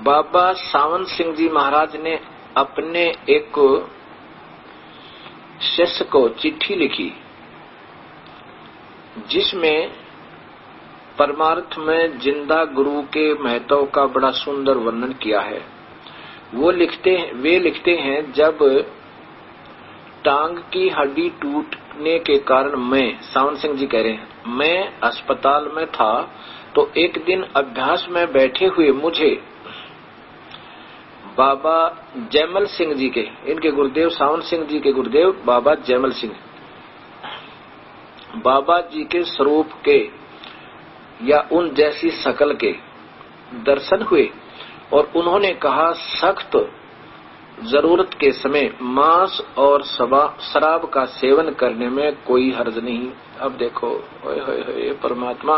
बाबा सावन सिंह जी महाराज ने अपने एक शिष्य को चिट्ठी लिखी, जिसमें परमार्थ में जिंदा गुरु के महत्व का बड़ा सुंदर वर्णन किया है। वे लिखते हैं, जब टांग की हड्डी टूटने के कारण सावन सिंह जी कह रहे हैं, मैं अस्पताल में था, तो एक दिन अभ्यास में बैठे हुए मुझे बाबा जयमल सिंह जी के, इनके गुरुदेव सावन सिंह जी के गुरुदेव बाबा जयमल सिंह, बाबा जी के स्वरूप के या उन जैसी शकल के दर्शन हुए और उन्होंने कहा, सख्त जरूरत के समय मांस और शराब का सेवन करने में कोई हर्ज नहीं। अब देखो, ओए होए होए परमात्मा,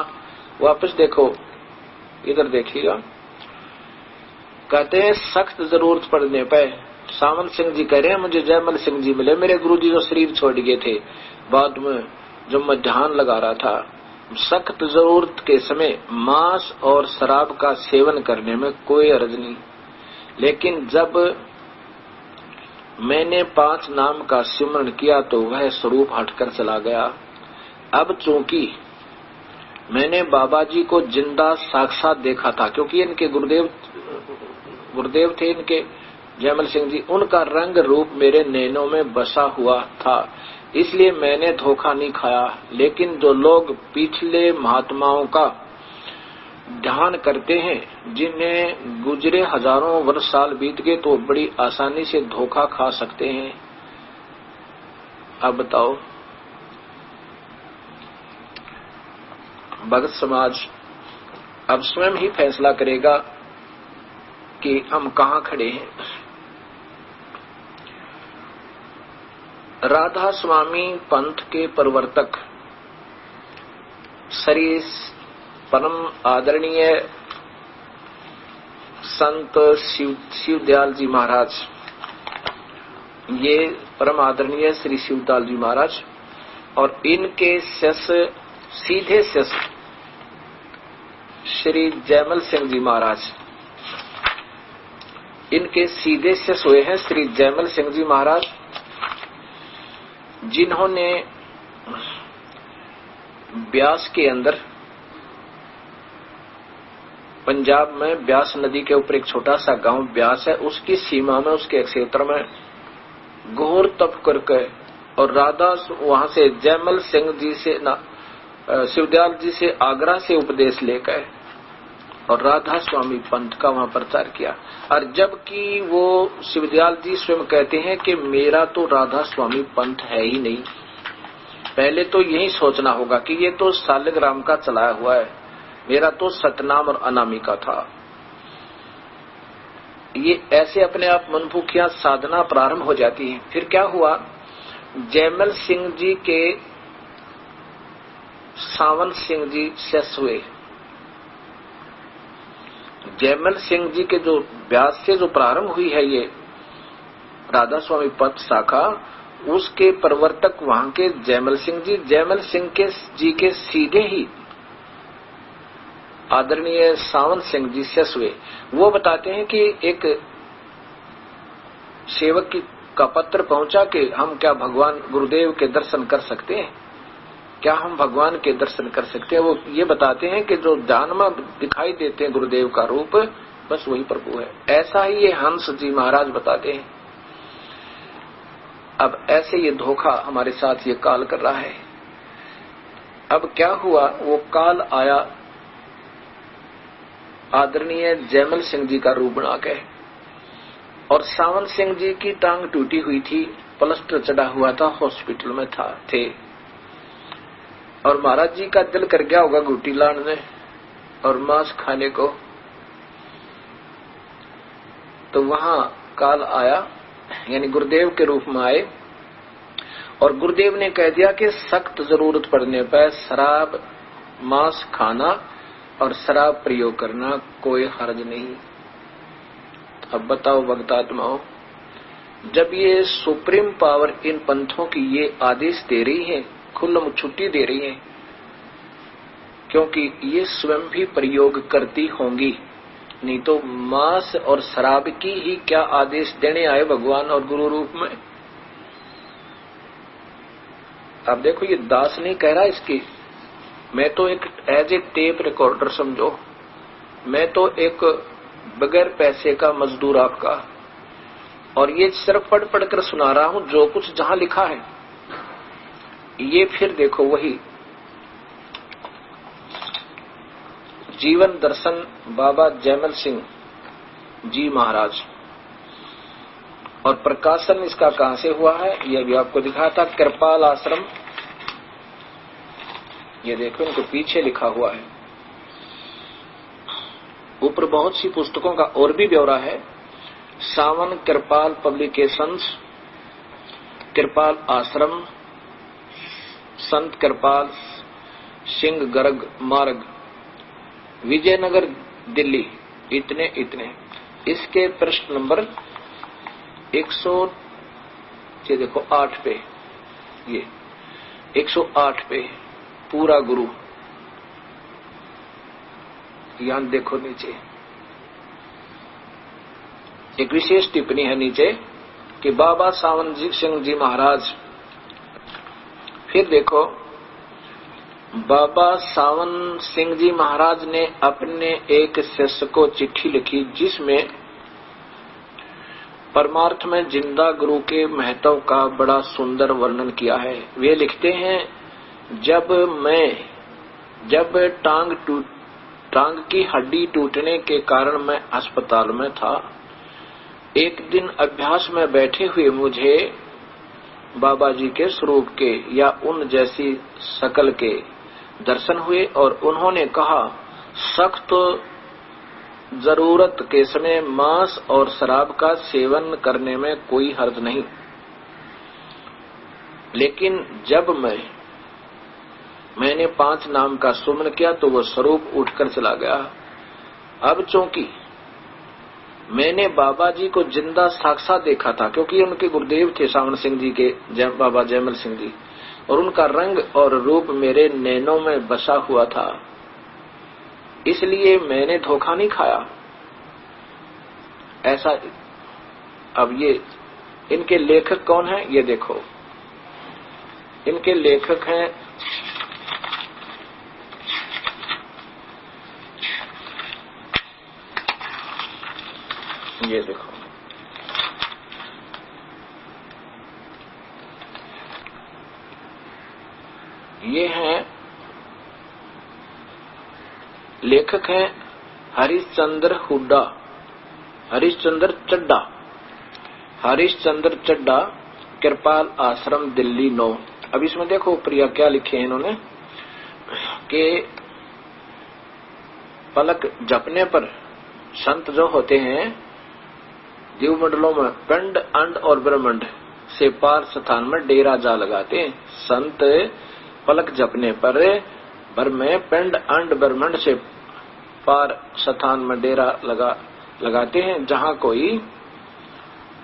वापस देखो, इधर देखिएगा। कहते हैं सख्त जरूरत पड़ने पर, सावन सिंह जी कह रहे हैं, मुझे जयमल सिंह जी मिले, मेरे गुरुजी जो शरीर छोड़ गए थे बाद में, जब मैं ध्यान लगा रहा था। सख्त जरूरत के समय मांस और शराब का सेवन करने में कोई हर्ज नहीं, लेकिन जब मैंने 5 नाम का सिमरण किया तो वह स्वरूप हटकर चला गया। अब चूंकि मैंने बाबा जी को जिंदा साक्षात देखा था, क्योंकि इनके गुरुदेव थे इनके जयमल सिंह जी, उनका रंग रूप मेरे नैनों में बसा हुआ था, इसलिए मैंने धोखा नहीं खाया। लेकिन जो लोग पिछले महात्माओं का ध्यान करते हैं, जिन्हें गुजरे हजारों वर्ष साल बीत गए, तो बड़ी आसानी से धोखा खा सकते हैं। अब बताओ, भगत समाज अब स्वयं ही फैसला करेगा कि हम कहां खड़े हैं। राधा स्वामी पंथ के प्रवर्तक श्री परम आदरणीय संत शिवदयाल जी महाराज, ये परम आदरणीय श्री शिवदयाल जी महाराज और इनके शिष्य, सीधे शिष्य श्री जयमल सिंह जी महाराज, इनके सीधे शिष्य हुए हैं श्री जयमल सिंह जी महाराज, जिन्होंने ब्यास के अंदर, पंजाब में ब्यास नदी के ऊपर एक छोटा सा गांव ब्यास है, उसकी सीमा में, उसके क्षेत्र में घोर तप करके, और राधा वहां से जयमल सिंह जी से शिवदयाल जी से आगरा से उपदेश लेकर और राधा स्वामी पंथ का वहां प्रचार किया। और जबकि वो शिवदयाल जी स्वयं कहते हैं कि मेरा तो राधा स्वामी पंथ है ही नहीं। पहले तो यही सोचना होगा कि ये तो शालिग्राम का चलाया हुआ है, मेरा तो सतनाम और अनामिका था। ये ऐसे अपने आप मनभूखियां साधना प्रारंभ हो जाती है। फिर क्या हुआ, जयमल सिंह जी के सावन सिंह जी शिष्य हुए। जयमल सिंह जी के जो ब्यास से जो प्रारंभ हुई है ये राधा स्वामी पथ शाखा, उसके प्रवर्तक वहां के जयमल सिंह जी के सीधे ही आदरणीय सावन सिंह जी शिष्य हुए। वो बताते हैं कि एक सेवक का पत्र पहुंचा कि हम क्या भगवान गुरुदेव के दर्शन कर सकते हैं, क्या हम भगवान के दर्शन कर सकते हैं। वो ये बताते हैं कि जो ध्यान में दिखाई देते हैं गुरुदेव का रूप, बस वही प्रभु है। ऐसा ही ये हंस जी महाराज बताते हैं। अब ऐसे ये धोखा हमारे साथ ये काल कर रहा है। अब क्या हुआ, वो काल आया आदरणीय जयमल सिंह जी का रूप बना के, और सावन सिंह जी की टांग टूटी हुई थी, प्लास्टर चढ़ा हुआ था, हॉस्पिटल में थे। और महाराज जी का दिल कर गया होगा गुटी लाने और मांस खाने को, तो वहां काल आया, यानी गुरुदेव के रूप में आए, और गुरुदेव ने कह दिया कि सख्त जरूरत पड़ने पर शराब, मांस खाना और शराब प्रयोग करना कोई हर्ज नहीं। अब बताओ भक्तात्माओं, जब ये सुप्रीम पावर इन पंथों की ये आदेश दे रही है, खुल्लम छुट्टी दे रही है, क्योंकि ये स्वयं भी प्रयोग करती होंगी, नहीं तो मांस और शराब की ही क्या आदेश देने आए भगवान और गुरु रूप में। अब देखो ये दास नहीं कह रहा इसकी, मैं तो एक एज ए टेप रिकॉर्डर समझो, मैं तो एक बगैर पैसे का मजदूर आपका, और ये सिर्फ पढ़ पढ़ कर सुना रहा हूं जो कुछ जहां लिखा है। ये फिर देखो वही जीवन दर्शन बाबा जयमल सिंह जी महाराज, और प्रकाशन इसका कहां से हुआ है यह भी आपको दिखाया था, कृपाल आश्रम। ये देखो इनको पीछे लिखा हुआ है, ऊपर बहुत सी पुस्तकों का और भी ब्यौरा है। सावन कृपाल पब्लिकेशंस, कृपाल आश्रम, संत कृपाल सिंह गर्ग मार्ग, विजयनगर दिल्ली, इतने इतने। इसके पृष्ठ नंबर 100 ये देखो 8 पे, ये 108 पे पूरा गुरु। यहां देखो नीचे एक विशेष टिप्पणी है नीचे कि बाबा सावन सिंह जी महाराज। फिर देखो बाबा सावन सिंह जी महाराज ने अपने एक शिष्य को चिट्ठी लिखी जिसमें परमार्थ में जिंदा गुरु के महत्व का बड़ा सुंदर वर्णन किया है। वे लिखते हैं, जब टांग की हड्डी टूटने के कारण मैं अस्पताल में था, एक दिन अभ्यास में बैठे हुए मुझे बाबा जी के स्वरूप के या उन जैसी शकल के दर्शन हुए और उन्होंने कहा, सख्त जरूरत के समय मांस और शराब का सेवन करने में कोई हर्ज नहीं, लेकिन जब मैंने 5 नाम का सुमन किया तो वह स्वरूप उठकर चला गया। अब चूंकि मैंने बाबा जी को जिंदा साक्षात देखा था, क्योंकि उनके गुरुदेव थे सावन सिंह जी के बाबा जयमल सिंह जी, और उनका रंग और रूप मेरे नैनों में बसा हुआ था, इसलिए मैंने धोखा नहीं खाया। ऐसा। अब ये इनके लेखक कौन है ये देखो, इनके लेखक हैं ये देखो, ये हैं लेखक हैं हरिश्चंद्र हुड्डा, हरिश्चंद्र चड्डा, कृपाल आश्रम दिल्ली 9। अब इसमें देखो प्रिया क्या लिखे हैं इन्होंने कि पलक झपने पर संत जो होते हैं जीव मंडलों में पिंड अंड और ब्रह्मांड से पार स्थान में डेरा जा लगाते हैं। संत पलक झपने पर भर में पिंड अंड ब्रह्मांड से पार स्थान में डेरा लगाते हैं जहां कोई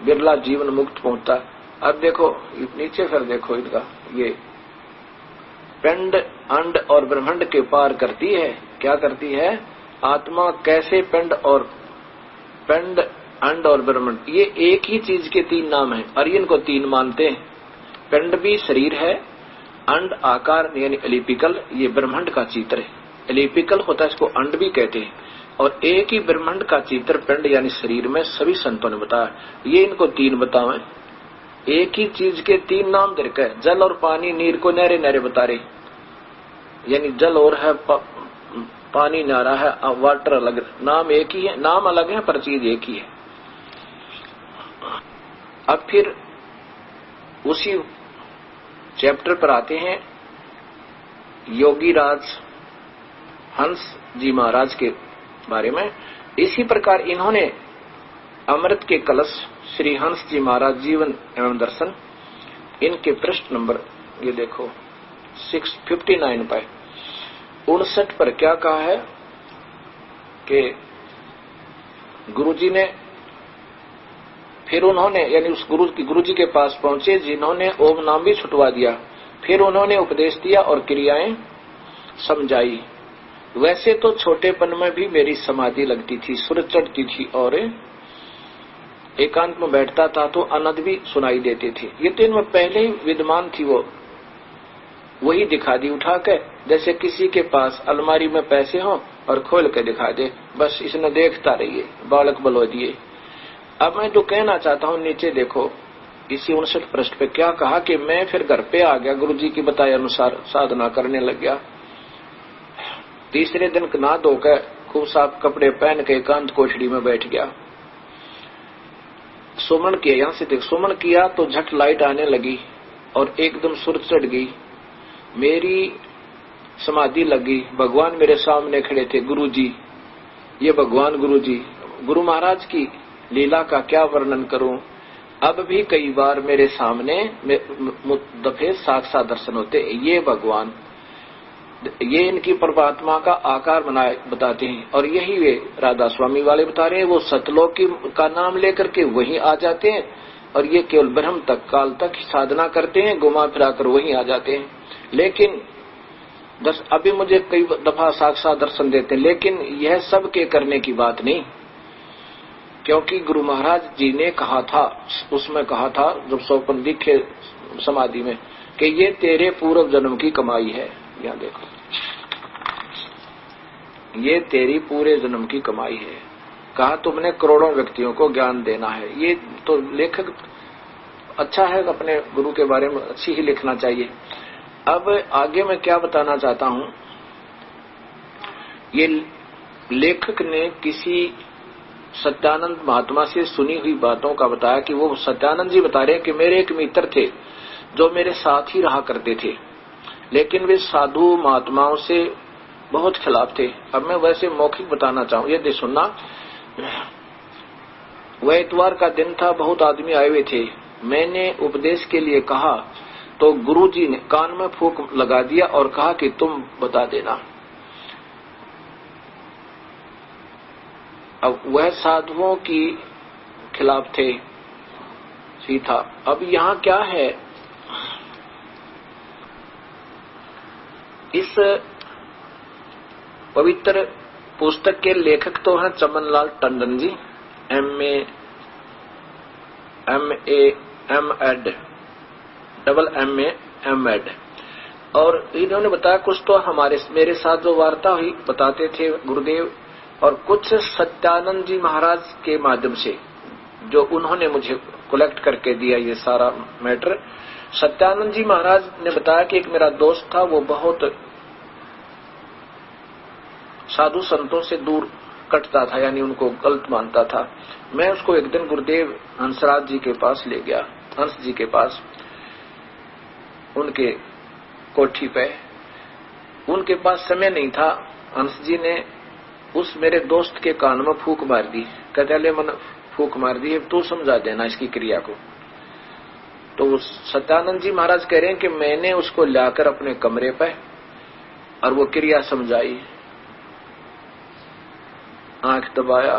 बिरला जीवन मुक्त पहुंचता। अब देखो नीचे फिर देखो इनका, ये पिंड अंड और ब्रह्मांड के पार करती है। क्या करती है? आत्मा कैसे पिंड अंड और ब्रह्मांड, ये एक ही चीज के 3 नाम हैं और इनको 3 मानते हैं। पिंड भी शरीर है, अंड आकार यानी एलिपिकल, ये ब्रह्मांड का चित्र है। एलिपिकल होता है, इसको अंड भी कहते हैं, और एक ही ब्रह्मांड का चित्र पिंड यानी शरीर में सभी संतों ने बताया। ये इनको 3 बतावे, एक ही चीज के 3 नाम दे रखे। जल और पानी, नीर को नहरे नहरे बता रहे, यानी जल और है, पानी नारा है, वाटर अलग, नाम एक ही है, नाम अलग है पर चीज एक ही है। अब फिर उसी चैप्टर पर आते हैं योगी राज हंस जी महाराज के बारे में। इसी प्रकार इन्होंने अमृत के कलश श्री हंस जी महाराज जीवन एवं दर्शन, इनके पृष्ठ नंबर ये देखो 659 पर 59 पर क्या कहा है कि गुरुजी ने, फिर उन्होंने यानी उस गुरुजी के पास पहुंचे जिन्होंने ओम नाम भी छुटवा दिया। फिर उन्होंने उपदेश दिया और क्रियाएं समझाई। वैसे तो छोटेपन में भी मेरी समाधि लगती थी, सुर चढ़ती थी और एकांत में बैठता था तो आनंद भी सुनाई देते थे। ये तो इनमें पहले ही विद्यमान थी, वो वही दिखा दी उठा के, जैसे किसी के पास अलमारी में पैसे हो और खोल के दिखा दे, बस इसने देखता रहिए, बालक बलो दिए। अब मैं जो कहना चाहता हूँ नीचे देखो, इसी 59 पृष्ठ पे क्या कहा कि मैं फिर घर पे आ गया, गुरुजी की बताए अनुसार साधना करने लग गया। तीसरे दिन नहा धोकर खूब साफ कपड़े पहन के एकांत कोठड़ी में बैठ गया। सुमन किया, यहां से देख, सुमन किया तो झट लाइट आने लगी और एकदम सुर चढ़ गई, मेरी समाधि लगी। भगवान मेरे सामने खड़े थे, गुरुजी, ये भगवान गुरुजी, गुरु महाराज की लीला का क्या वर्णन करूं। अब भी कई बार मेरे सामने दफे साक्षात दर्शन होते, ये भगवान, ये इनकी परमात्मा का आकार बताते हैं। और यही वे राधा स्वामी वाले बता रहे हैं, वो सतलोक का नाम लेकर के वहीं आ जाते हैं और ये केवल ब्रह्म तक काल तक साधना करते हैं, घुमा फिरा कर वहीं आ जाते हैं। लेकिन अभी मुझे कई दफा साक्षात दर्शन देते हैं, लेकिन यह सब के करने की बात नहीं, क्योंकि गुरु महाराज जी ने कहा था, उसमें कहा था जब सौपन दिखे समाधि में, कि ये तेरे पूर्व जन्म की कमाई है। यहाँ देखो, ये तेरी पूरे जन्म की कमाई है। कहा तुमने करोड़ों व्यक्तियों को ज्ञान देना है। ये तो लेखक अच्छा है, अपने गुरु के बारे में अच्छी ही लिखना चाहिए। अब आगे मैं क्या बताना चाहता हूं, ये लेखक ने किसी सत्यानंद महात्मा से सुनी हुई बातों का बताया कि वो सत्यानंद जी बता रहे हैं कि मेरे एक मित्र थे जो मेरे साथ ही रहा करते थे, लेकिन वे साधु महात्माओं से बहुत खिलाफ थे। अब मैं वैसे मौखिक बताना चाहूं, ये सुनना। वह इतवार का दिन था, बहुत आदमी आए हुए थे। मैंने उपदेश के लिए कहा तो गुरुजी ने कान में फूंक लगा दिया और कहा कि तुम बता देना। अब वह साधुओं की खिलाफ थे, सीधा। अब यहाँ क्या है, इस पवित्र पुस्तक के लेखक तो हैं चमनलाल टंडन जी, MA और इन्होंने बताया कुछ तो मेरे साथ जो वार्ता हुई बताते थे गुरुदेव, और कुछ सत्यानंद जी महाराज के माध्यम से जो उन्होंने मुझे कलेक्ट करके दिया ये सारा मैटर। सत्यानंद जी महाराज ने बताया कि एक मेरा दोस्त था, वो बहुत साधु संतों से दूर कटता था, यानी उनको गलत मानता था। मैं उसको एक दिन गुरुदेव हंसराज जी के पास ले गया, हंस जी के पास, उनके कोठी पे। उनके पास समय नहीं था। हंस जी ने उस मेरे दोस्त के कान में फूंक मार दी, कहते ले मन फूंक मार दी, तू समझा देना इसकी क्रिया को। तो सत्यानंद जी महाराज कह रहे हैं कि मैंने उसको लाकर अपने कमरे पे और वो क्रिया समझाई, आंख दबाया,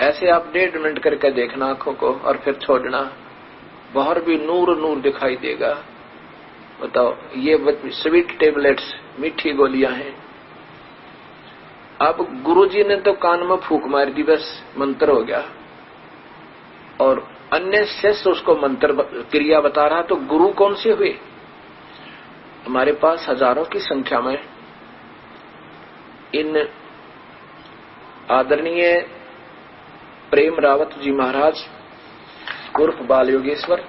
ऐसे आप 1.5 मिनट करके देखना आंखों को और फिर छोड़ना, बाहर भी नूर नूर दिखाई देगा। बताओ, ये स्वीट टेबलेट्स, मीठी गोलियां हैं। अब गुरुजी ने तो कान में फूंक मार दी, बस मंत्र हो गया, और अन्य शिष्य उसको मंत्र क्रिया बता रहा। तो गुरु कौन से हुए? हमारे पास हजारों की संख्या में इन आदरणीय प्रेम रावत जी महाराज उर्फ बाल योगेश्वर,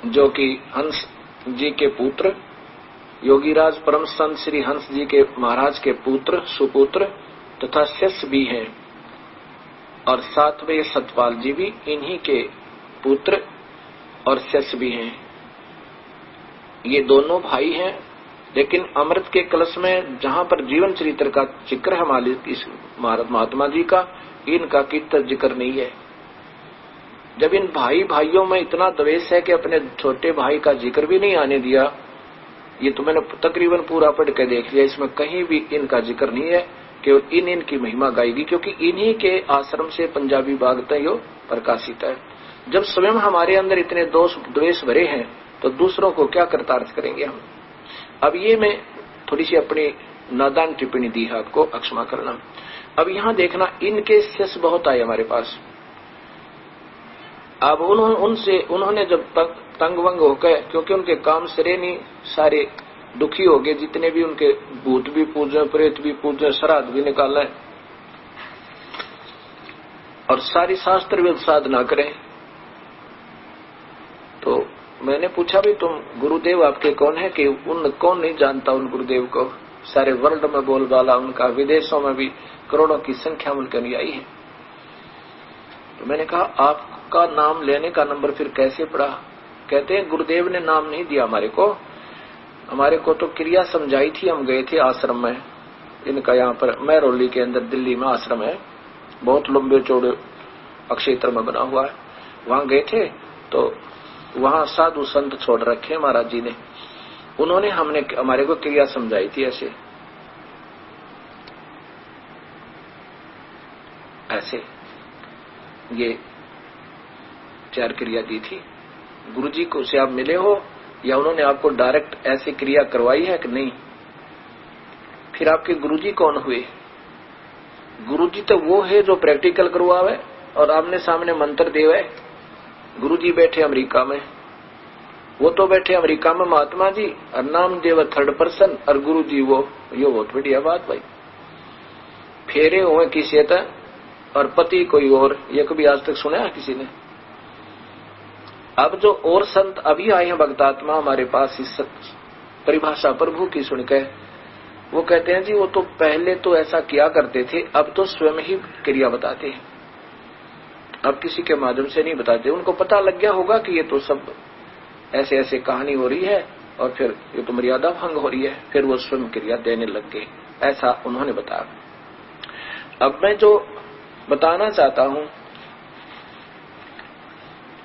जो कि हंस जी के पुत्र, योगीराज परम संत श्री हंस जी के महाराज के पुत्र, सुपुत्र तथा शिष्य भी हैं, और साथ में सतपाल जी भी इन्हीं के पुत्र और शिष्य भी हैं। ये दोनों भाई हैं, लेकिन अमृत के कलश में जहां पर जीवन चरित्र का जिक्र है मालिक इस महात्मा जी का, इनका कितना जिक्र नहीं है। जब इन भाइयों में इतना द्वेष है कि अपने छोटे भाई का जिक्र भी नहीं आने दिया, ये तो मैंने तकरीबन पूरा पढ़ के देख लिया, इसमें कहीं भी इनका जिक्र नहीं है, केवल इनकी महिमा गाएगी, क्योंकि इन्हीं के आश्रम से पंजाबी भागवत यो प्रकाशित है। जब स्वयं हमारे अंदर इतने दोष द्वेष भरे हैं तो दूसरों को क्या कृतार्थ करेंगे हम। अब ये मैं थोड़ी सी अपनी नादान टिप्पणी दी है, आपको अक्षमा करना। अब यहां देखना, इनके केस बहुत आए हमारे पास। अब उन्होंने जब तंग वंग होकर, क्योंकि उनके काम सरे नहीं, सारे दुखी हो गए, जितने भी उनके भूत भी पूजे, प्रेत भी पूजे, श्राद्ध भी निकाला है और सारी शास्त्र वेद साधना करें। तो मैंने पूछा भी तुम गुरुदेव आपके कौन है, कि उन कौन नहीं जानता उन गुरुदेव को, सारे वर्ल्ड में बोलबाला उनका, विदेशों में भी करोड़ों की संख्या में उनके अनुयायी है। तो मैंने कहा आपका नाम लेने का नंबर फिर कैसे पड़ा। कहते हैं गुरुदेव ने नाम नहीं दिया हमारे को तो क्रिया समझाई थी। हम गए थे आश्रम में, इनका यहाँ पर महरौली के अंदर दिल्ली में आश्रम है, बहुत लंबे चौड़े अक्षेत्र में बना हुआ है। वहां गए थे तो वहां साधु संत छोड़ रखे महाराज जी ने, उन्होंने हमारे को क्रिया समझाई थी। ऐसे ये 4 क्रिया दी थी। गुरुजी को से आप मिले हो या उन्होंने आपको डायरेक्ट ऐसी क्रिया करवाई है कि नहीं। फिर आपके गुरुजी कौन हुए। गुरुजी तो वो है जो प्रैक्टिकल करवावे और आमने सामने मंत्र देवे। गुरुजी बैठे अमेरिका में, वो तो बैठे अमेरिका में महात्मा जी, और नाम देव 3rd पर्सन, और गुरुजी वो, ये बहुत बढ़िया बात भाई। फेरे हुए किसी और पति कोई और, ये कभी आज तक सुना है किसी ने। अब जो और संत अभी आए हैं भक्तात्मा हमारे पास, इस परिभाषा प्रभु की सुनकर, वो कहते हैं जी वो तो पहले तो ऐसा किया करते थे, अब तो स्वयं ही क्रिया बताते हैं, अब किसी के माध्यम से नहीं बताते। उनको पता लग गया होगा कि ये तो सब ऐसे ऐसे कहानी हो रही है और फिर ये तो मर्यादा भंग हो रही है, फिर वो स्वयं क्रिया देने लग गए, ऐसा उन्होंने बताया। अब मैं जो बताना चाहता हूं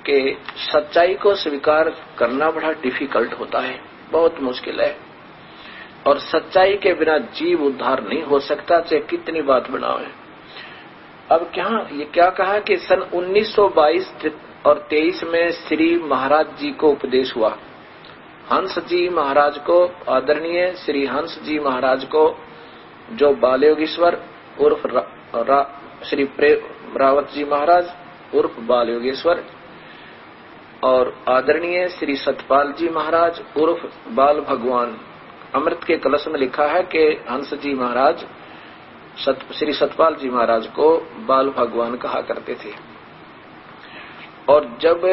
कि सच्चाई को स्वीकार करना बड़ा डिफिकल्ट होता है, बहुत मुश्किल है, और सच्चाई के बिना जीव उद्धार नहीं हो सकता, चाहे कितनी बात बनाओ। अब ये क्या कहा कि सन 1922 और 23 में श्री महाराज जी को उपदेश हुआ। हंस जी महाराज को, आदरणीय श्री हंस जी महाराज को, जो बालयोगेश्वर उर्फ श्री रावत जी महाराज उर्फ बालयोगेश्वर, और आदरणीय श्री सतपाल जी महाराज उर्फ बाल भगवान। अमृत के कलश में लिखा है कि हंस जी महाराज श्री सतपाल जी महाराज को बाल भगवान कहा करते थे। और जब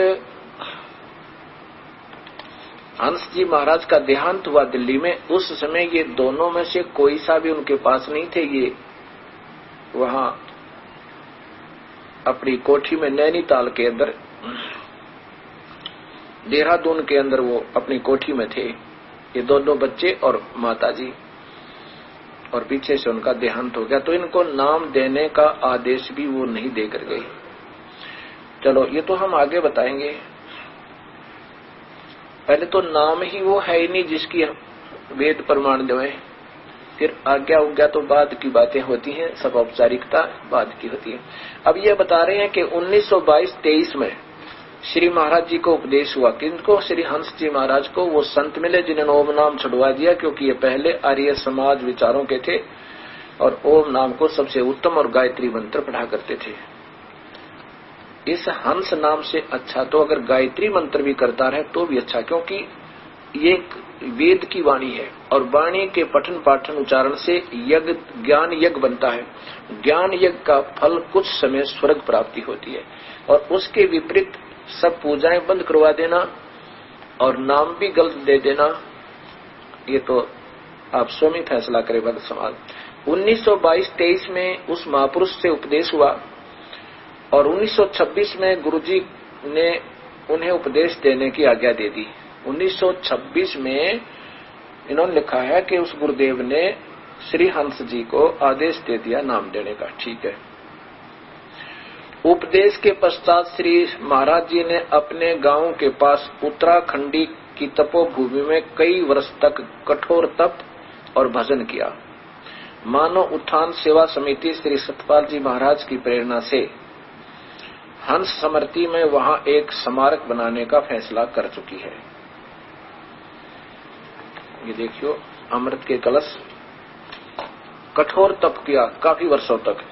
हंस जी महाराज का देहांत हुआ दिल्ली में, उस समय ये दोनों में से कोई सा भी उनके पास नहीं थे। ये वहां अपनी कोठी में नैनीताल के अंदर, देहरादून के अंदर वो अपनी कोठी में थे, ये दोनों बच्चे और माता जी, और पीछे से उनका देहांत हो गया। तो इनको नाम देने का आदेश भी वो नहीं देकर गए। चलो ये तो हम आगे बताएंगे, पहले तो नाम ही वो है ही नहीं जिसकी वेद प्रमाण देवे, फिर आज्ञा उज्ञा तो बाद की बातें होती हैं, सब औपचारिकता बाद की होती है। अब ये बता रहे हैं कि 1922-23 में श्री महाराज जी को उपदेश हुआ। किनको? श्री हंस जी महाराज को। वो संत मिले जिन्होंने ओम नाम छुड़वा दिया, क्योंकि ये पहले आर्य समाज विचारों के थे और ओम नाम को सबसे उत्तम और गायत्री मंत्र पढ़ा करते थे। इस हंस नाम से अच्छा तो अगर गायत्री मंत्र भी करता रहे तो भी अच्छा, क्योंकि ये वेद की वाणी है और वाणी के पठन पाठन उच्चारण से यज्ञ ज्ञान यज्ञ बनता है। ज्ञान यज्ञ का फल कुछ समय स्वर्ग प्राप्ति होती है, और उसके विपरीत सब पूजाएं बंद करवा देना और नाम भी गलत दे देना, ये तो आप स्वयं ही फैसला करें भक्त समाज। 1922-23 में उस महापुरुष से उपदेश हुआ और 1926 में गुरुजी ने उन्हें उपदेश देने की आज्ञा दे दी। 1926 में इन्होंने लिखा है कि उस गुरुदेव ने श्री हंस जी को आदेश दे दिया नाम देने का। ठीक है। उपदेश के पश्चात श्री महाराज जी ने अपने गांव के पास उत्तराखंडी की तपोभूमि में कई वर्ष तक कठोर तप और भजन किया। मानव उत्थान सेवा समिति श्री सतपाल जी महाराज की प्रेरणा से हंस समर्ति में वहां एक स्मारक बनाने का फैसला कर चुकी है। ये देखियो, अमृत के कलश। कठोर तप किया काफी वर्षों तक।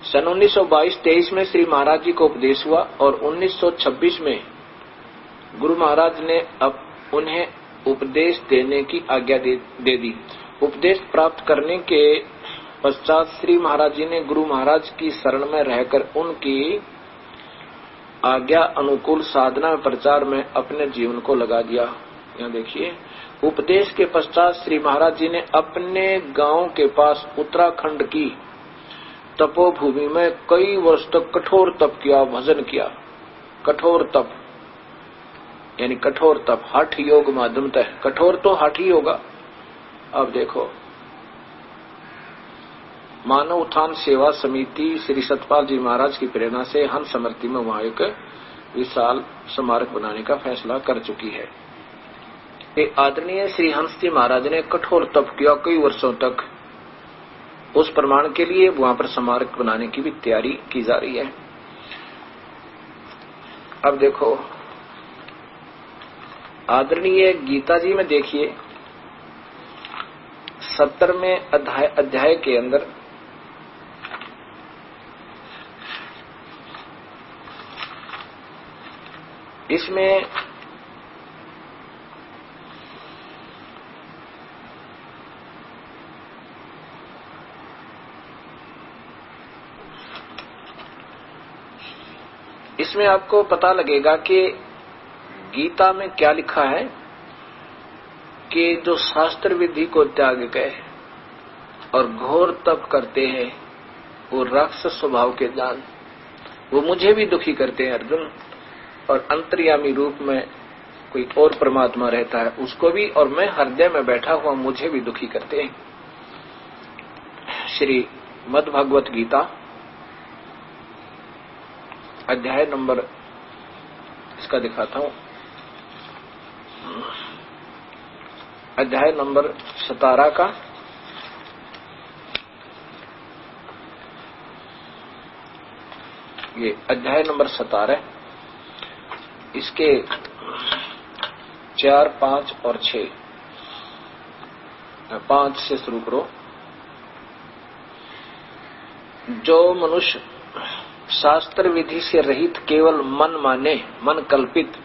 सन 1922-23 में श्री महाराज जी को उपदेश हुआ और 1926 में गुरु महाराज ने अब उन्हें उपदेश देने की आज्ञा दे दी। उपदेश प्राप्त करने के पश्चात श्री महाराज जी ने गुरु महाराज की शरण में रहकर उनकी आज्ञा अनुकूल साधना प्रचार में अपने जीवन को लगा दिया। यहाँ देखिए, उपदेश के पश्चात श्री महाराज जी ने अपने गांव के पास उत्तराखंड की तपोभूमि में कई वर्ष तक कठोर तप किया, भजन किया। कठोर तप यानी कठोर तप, हठ योग माध्यमतः। कठोर तो हठ ही होगा। अब देखो, मानव उत्थान सेवा समिति श्री सतपाल जी महाराज की प्रेरणा से हंस समर्ति में वहां एक विशाल स्मारक बनाने का फैसला कर चुकी है। आदरणीय श्री हंस जी महाराज ने कठोर तप किया कई वर्षों तक। उस प्रमाण के लिए वहां पर स्मारक बनाने की भी तैयारी की जा रही है। अब देखो, आदरणीय गीता जी में देखिए 70वें अध्याय के अंदर इसमें आपको पता लगेगा कि गीता में क्या लिखा है कि जो शास्त्र विधि को त्याग गए और घोर तप करते हैं वो राक्षस स्वभाव के जान, वो मुझे भी दुखी करते हैं अर्जुन। और अंतर्यामी रूप में कोई और परमात्मा रहता है उसको भी, और मैं हृदय में बैठा हुआ मुझे भी दुखी करते हैं। श्री मद् भगवत गीता अध्याय नंबर, इसका दिखाता हूं, अध्याय नंबर 17 का ये अध्याय नंबर 17, इसके 4, 5 और 6, 5 से शुरू करो। जो मनुष्य शास्त्र विधि से रहित केवल मन माने, मन कल्पित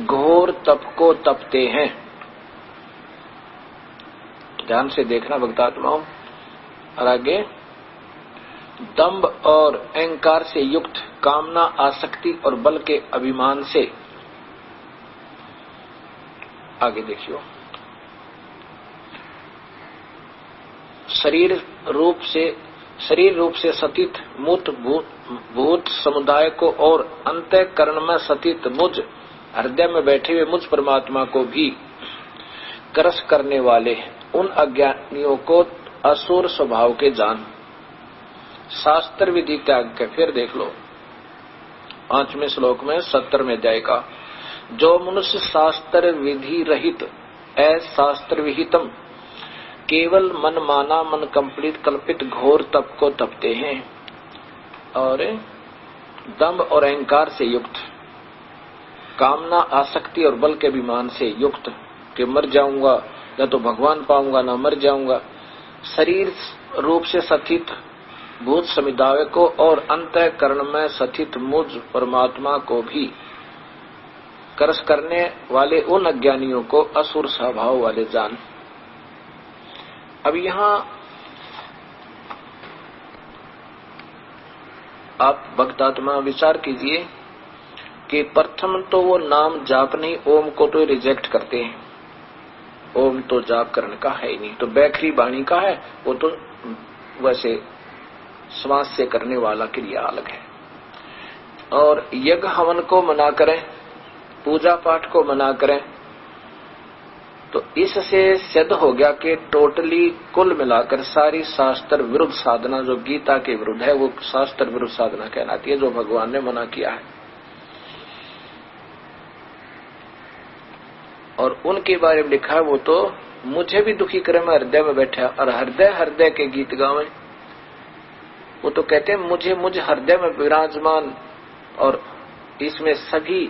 घोर तप को तपते हैं। ध्यान से देखना भक्तात्माओं। और आगे, दंभ और अहंकार से युक्त, कामना, आसक्ति और बल के अभिमान से, आगे देखियो, शरीर रूप से सतित मूत भूत समुदाय को और अंतःकरण में सतित मुझ हृदय में बैठे हुए मुझ परमात्मा को भी क्रश करने वाले उन अज्ञानियों को असुर स्वभाव के जान। शास्त्र विधि त्याग के, फिर देख लो 5वें श्लोक में 70वें अध्याय का, जो मनुष्य शास्त्र विधि रहित अशास्त्र विहितम केवल मन माना मन कल्पित घोर तप को तपते हैं और दंभ और अहंकार से युक्त, कामना, आसक्ति और बल के अभिमान से युक्त कि मर जाऊंगा, न तो भगवान पाऊंगा न मर जाऊंगा, शरीर रूप से स्थित भूत समुदाय को और अंतःकरण में स्थित मुझ परमात्मा को भी क्रश करने वाले उन अज्ञानियों को असुर स्वभाव वाले जान। अब यहाँ आप भक्तात्मा विचार कीजिए कि प्रथम तो वो नाम जाप नहीं, ओम को तो रिजेक्ट करते हैं। ओम तो जाप करने का है ही नहीं, तो बैखरी बाणी का है, वो तो वैसे श्वास से करने वाला क्रिया अलग है। और यज्ञ हवन को मना करें, पूजा पाठ को मना करें, तो इससे सिद्ध हो गया कि टोटली कुल मिलाकर सारी शास्त्र विरुद्ध साधना जो गीता के विरुद्ध है वो शास्त्र विरुद्ध साधना कहलाती है, जो भगवान ने मना किया है। और उनके बारे में लिखा है वो तो मुझे भी दुखी करे, मैं हृदय में बैठा और हृदय हृदय के गीत गावे। वो तो कहते हैं मुझ हृदय में विराजमान, और इसमें सभी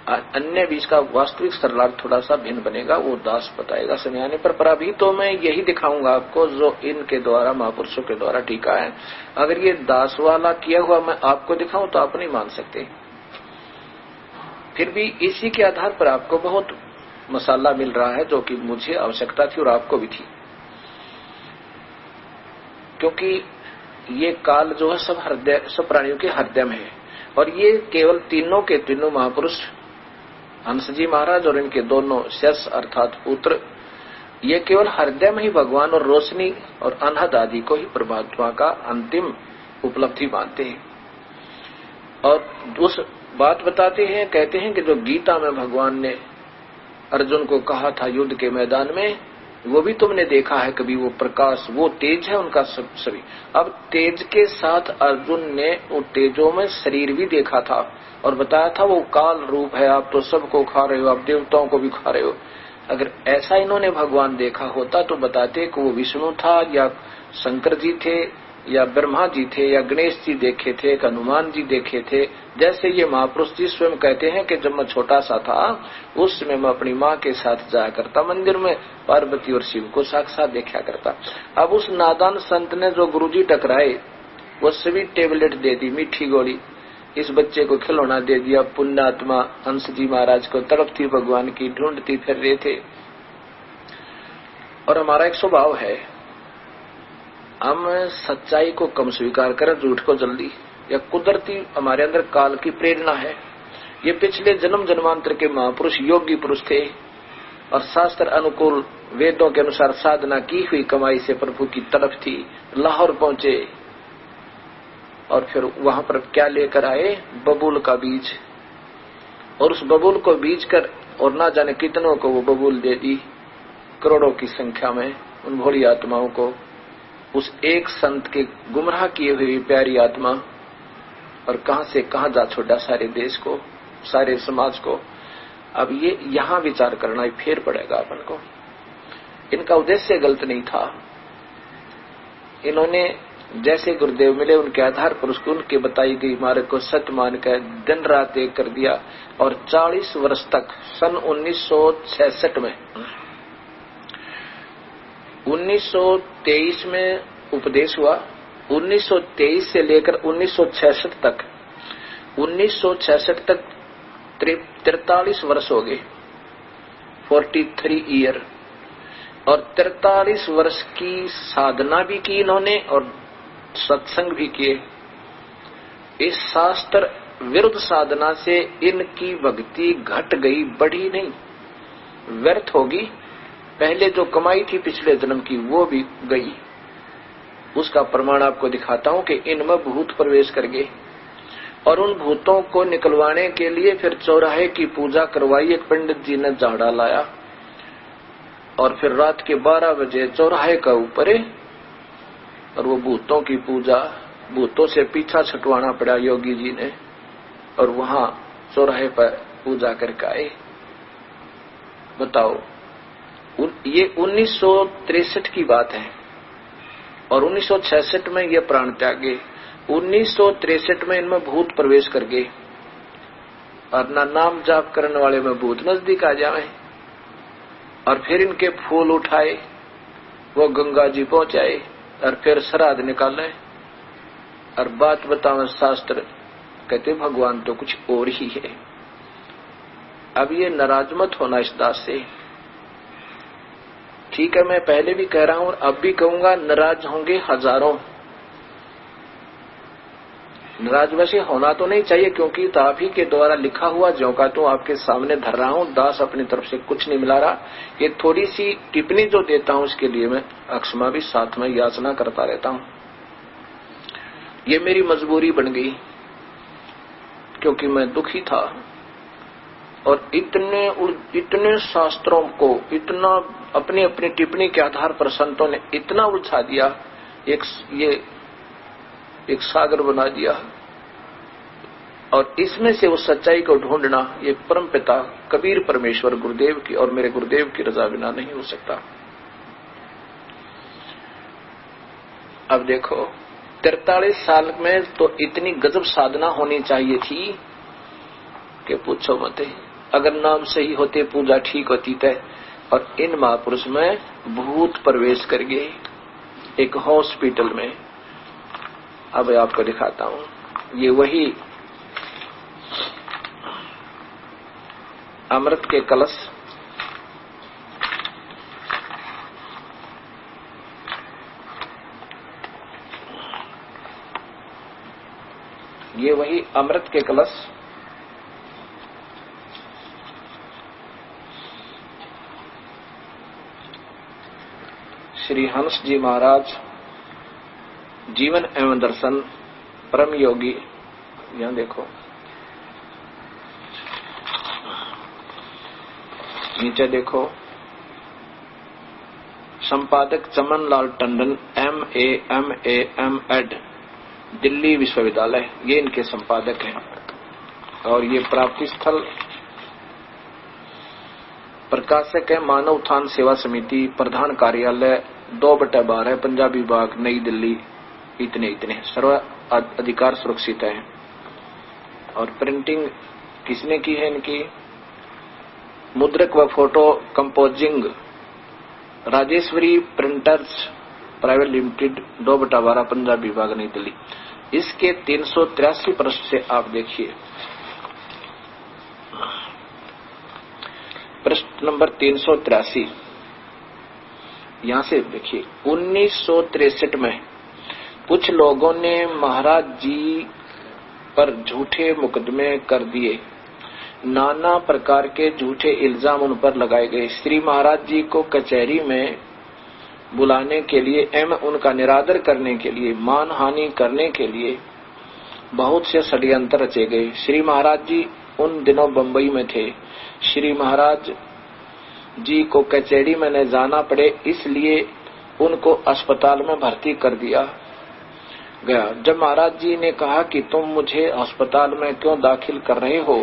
अन्य बीच का वास्तविक सरलार्थ थोड़ा सा भिन्न बनेगा, वो दास बताएगा समय आने पर अभी तो मैं यही दिखाऊंगा आपको जो इनके द्वारा, महापुरुषों के द्वारा टीका है। अगर ये दास वाला किया हुआ मैं आपको दिखाऊं तो आप नहीं मान सकते। फिर भी इसी के आधार पर आपको बहुत मसाला मिल रहा है, जो कि मुझे आवश्यकता थी और आपको भी थी, क्योंकि ये काल जो है सब हृदय, सब प्राणियों के हृदय में है। और ये केवल तीनों के तीनों महापुरुष हंस जी महाराज और इनके दोनों शिष्य अर्थात पुत्र, ये केवल हृदय में ही भगवान और रोशनी और अनहद आदि को ही परमात्मा का अंतिम उपलब्धि मानते हैं। और उस बात बताते हैं, कहते हैं कि जो गीता में भगवान ने अर्जुन को कहा था युद्ध के मैदान में, वो भी तुमने देखा है कभी, वो प्रकाश, वो तेज है उनका सभी। अब तेज के साथ अर्जुन ने वो तेजों में शरीर भी देखा था और बताया था वो काल रूप है, आप तो सबको खा रहे हो, आप देवताओं को भी खा रहे हो। अगर ऐसा इन्होंने भगवान देखा होता तो बताते कि वो विष्णु था या शंकर जी थे या ब्रह्मा जी थे या गणेश जी देखे थे, हनुमान जी देखे थे। जैसे ये महापुरुष जी स्वयं कहते हैं कि जब मैं छोटा सा था उस समय मैं अपनी माँ के साथ जाया करता मंदिर में, पार्वती और शिव को साक्षात देखा करता। अब उस नादान संत ने जो गुरुजी टकराए वो सभी टेबलेट दे दी, मीठी गोली, इस बच्चे को खिलौना दे दिया। पुण्यात्मा हंस जी महाराज को तड़पती भगवान की ढूंढती फिर रहे थे। और हमारा एक स्वभाव है, हम सच्चाई को कम स्वीकार करें, झूठ को जल्दी। यह कुदरती हमारे अंदर काल की प्रेरणा है। ये पिछले जन्म जन्मांतर के महापुरुष योगी पुरुष थे और शास्त्र अनुकूल वेदों के अनुसार साधना की हुई कमाई से प्रभु की तड़प थी। लाहौर पहुंचे और फिर वहां पर क्या लेकर आए, बबूल का बीज, और उस बबूल को बीज कर और ना जाने कितनों को वो बबूल दे दी, करोड़ों की संख्या में उन भोली आत्माओं को, उस एक संत के गुमराह किए हुए प्यारी आत्मा, और कहां से कहां जा छोड़ा सारे देश को, सारे समाज को। अब ये यहां विचार करना ही फेर पड़ेगा अपन को। इनका उद्देश्य गलत नहीं था। इन्होंने जैसे गुरुदेव मिले उनके आधार पर उसको उनके बताई गई मार्ग को सत्य मानकर दिन रात एक कर दिया। और 40 वर्ष तक, सन 1966 में, 1923 में उपदेश हुआ, 1923 से लेकर 1966 तक, 1966 तक 43 वर्ष हो गए, 43 ईयर। और 43 वर्ष की साधना भी की इन्होंने और सत्संग भी किए। इस शास्त्र विरुद्ध साधना से इनकी भक्ति घट गई, बढ़ी नहीं, व्यर्थ होगी। पहले जो कमाई थी पिछले जन्म की वो भी गई। उसका प्रमाण आपको दिखाता हूं कि इनमें भूत प्रवेश कर गए और उन भूतों को निकलवाने के लिए फिर चौराहे की पूजा करवाई। एक पंडित जी ने झाड़ा लाया और फिर रात के 12 बजे चौराहे का ऊपर और वो भूतों की पूजा, भूतों से पीछा छुटवाना पड़ा योगी जी ने, और वहां चौराहे पर पूजा करके आए। बताओ, ये 1963 की बात है और 1966 में ये प्राण त्यागे। 1963 में इनमें भूत प्रवेश कर गए और ना नाम जाप करने वाले में भूत नजदीक आ जाए। और फिर इनके फूल उठाए, वो गंगा जी पहुंचाए और फिर श्राद्ध निकाले और बात बताओ, शास्त्र कहते भगवान तो कुछ और ही है। अब ये नाराज मत होना इस दास से, ठीक है। मैं पहले भी कह रहा हूं और अब भी कहूंगा, नाराज होंगे हजारों। नाराज वैसे होना तो नहीं चाहिए, क्योंकि तो आप ही के द्वारा लिखा हुआ ज्यों का तो आपके सामने धर रहा हूं। दास अपनी तरफ से कुछ नहीं मिला रहा। ये थोड़ी सी टिप्पणी जो देता हूं उसके लिए मैं अक्षमा भी साथ में याचना करता रहता हूं। ये मेरी मजबूरी बन गई क्योंकि मैं दुखी था और इतने शास्त्रों को इतना अपनी अपनी टिप्पणी के आधार पर संतों ने इतना उलझा दिया, एक सागर बना दिया। और इसमें से उस सच्चाई को ढूंढना, ये परम पिता कबीर परमेश्वर गुरुदेव की और मेरे गुरुदेव की रजा बिना नहीं हो सकता। अब देखो 43 साल में तो इतनी गजब साधना होनी चाहिए थी कि पूछो मत। अगर नाम सही होते पूजा ठीक होती तय। और इन महापुरुष में भूत प्रवेश कर गए एक हॉस्पिटल में। अब आपको दिखाता हूं, ये वही अमृत के कलश, ये वही अमृत के कलश श्री हंस जी महाराज जीवन एवं दर्शन परम योगी। यहां देखो नीचे देखो, संपादक चमन लाल टंडन MA दिल्ली विश्वविद्यालय, ये इनके संपादक हैं। और ये प्राप्ति स्थल प्रकाशक है मानव उत्थान सेवा समिति, प्रधान कार्यालय 2/12 पंजाबी बाग नई दिल्ली। इतने सर्व अधिकार सुरक्षित है। और प्रिंटिंग किसने की है इनकी? मुद्रक व photo composing Rajeshwari printers private limited 2/12 Punjabi Bagh Nai Dilli. इसके 383 पृष्ठ से आप देखिए, पृष्ठ नंबर 383, यहां से देखिए 1963 में कुछ लोगों ने महाराज जी पर झूठे मुकदमे कर दिए। नाना प्रकार के झूठे इल्जाम उन पर लगाए गए। श्री महाराज जी को कचहरी में बुलाने के लिए एवं उनका निरादर करने के लिए, मानहानि करने के लिए बहुत से षड्यंत्र रचे गए। श्री महाराज जी उन दिनों बंबई में थे। श्री महाराज जी को कचहरी में न जाना पड़े इसलिए उनको अस्पताल में भर्ती कर दिया गया। जब महाराज जी ने कहा कि तुम मुझे अस्पताल में क्यों दाखिल कर रहे हो,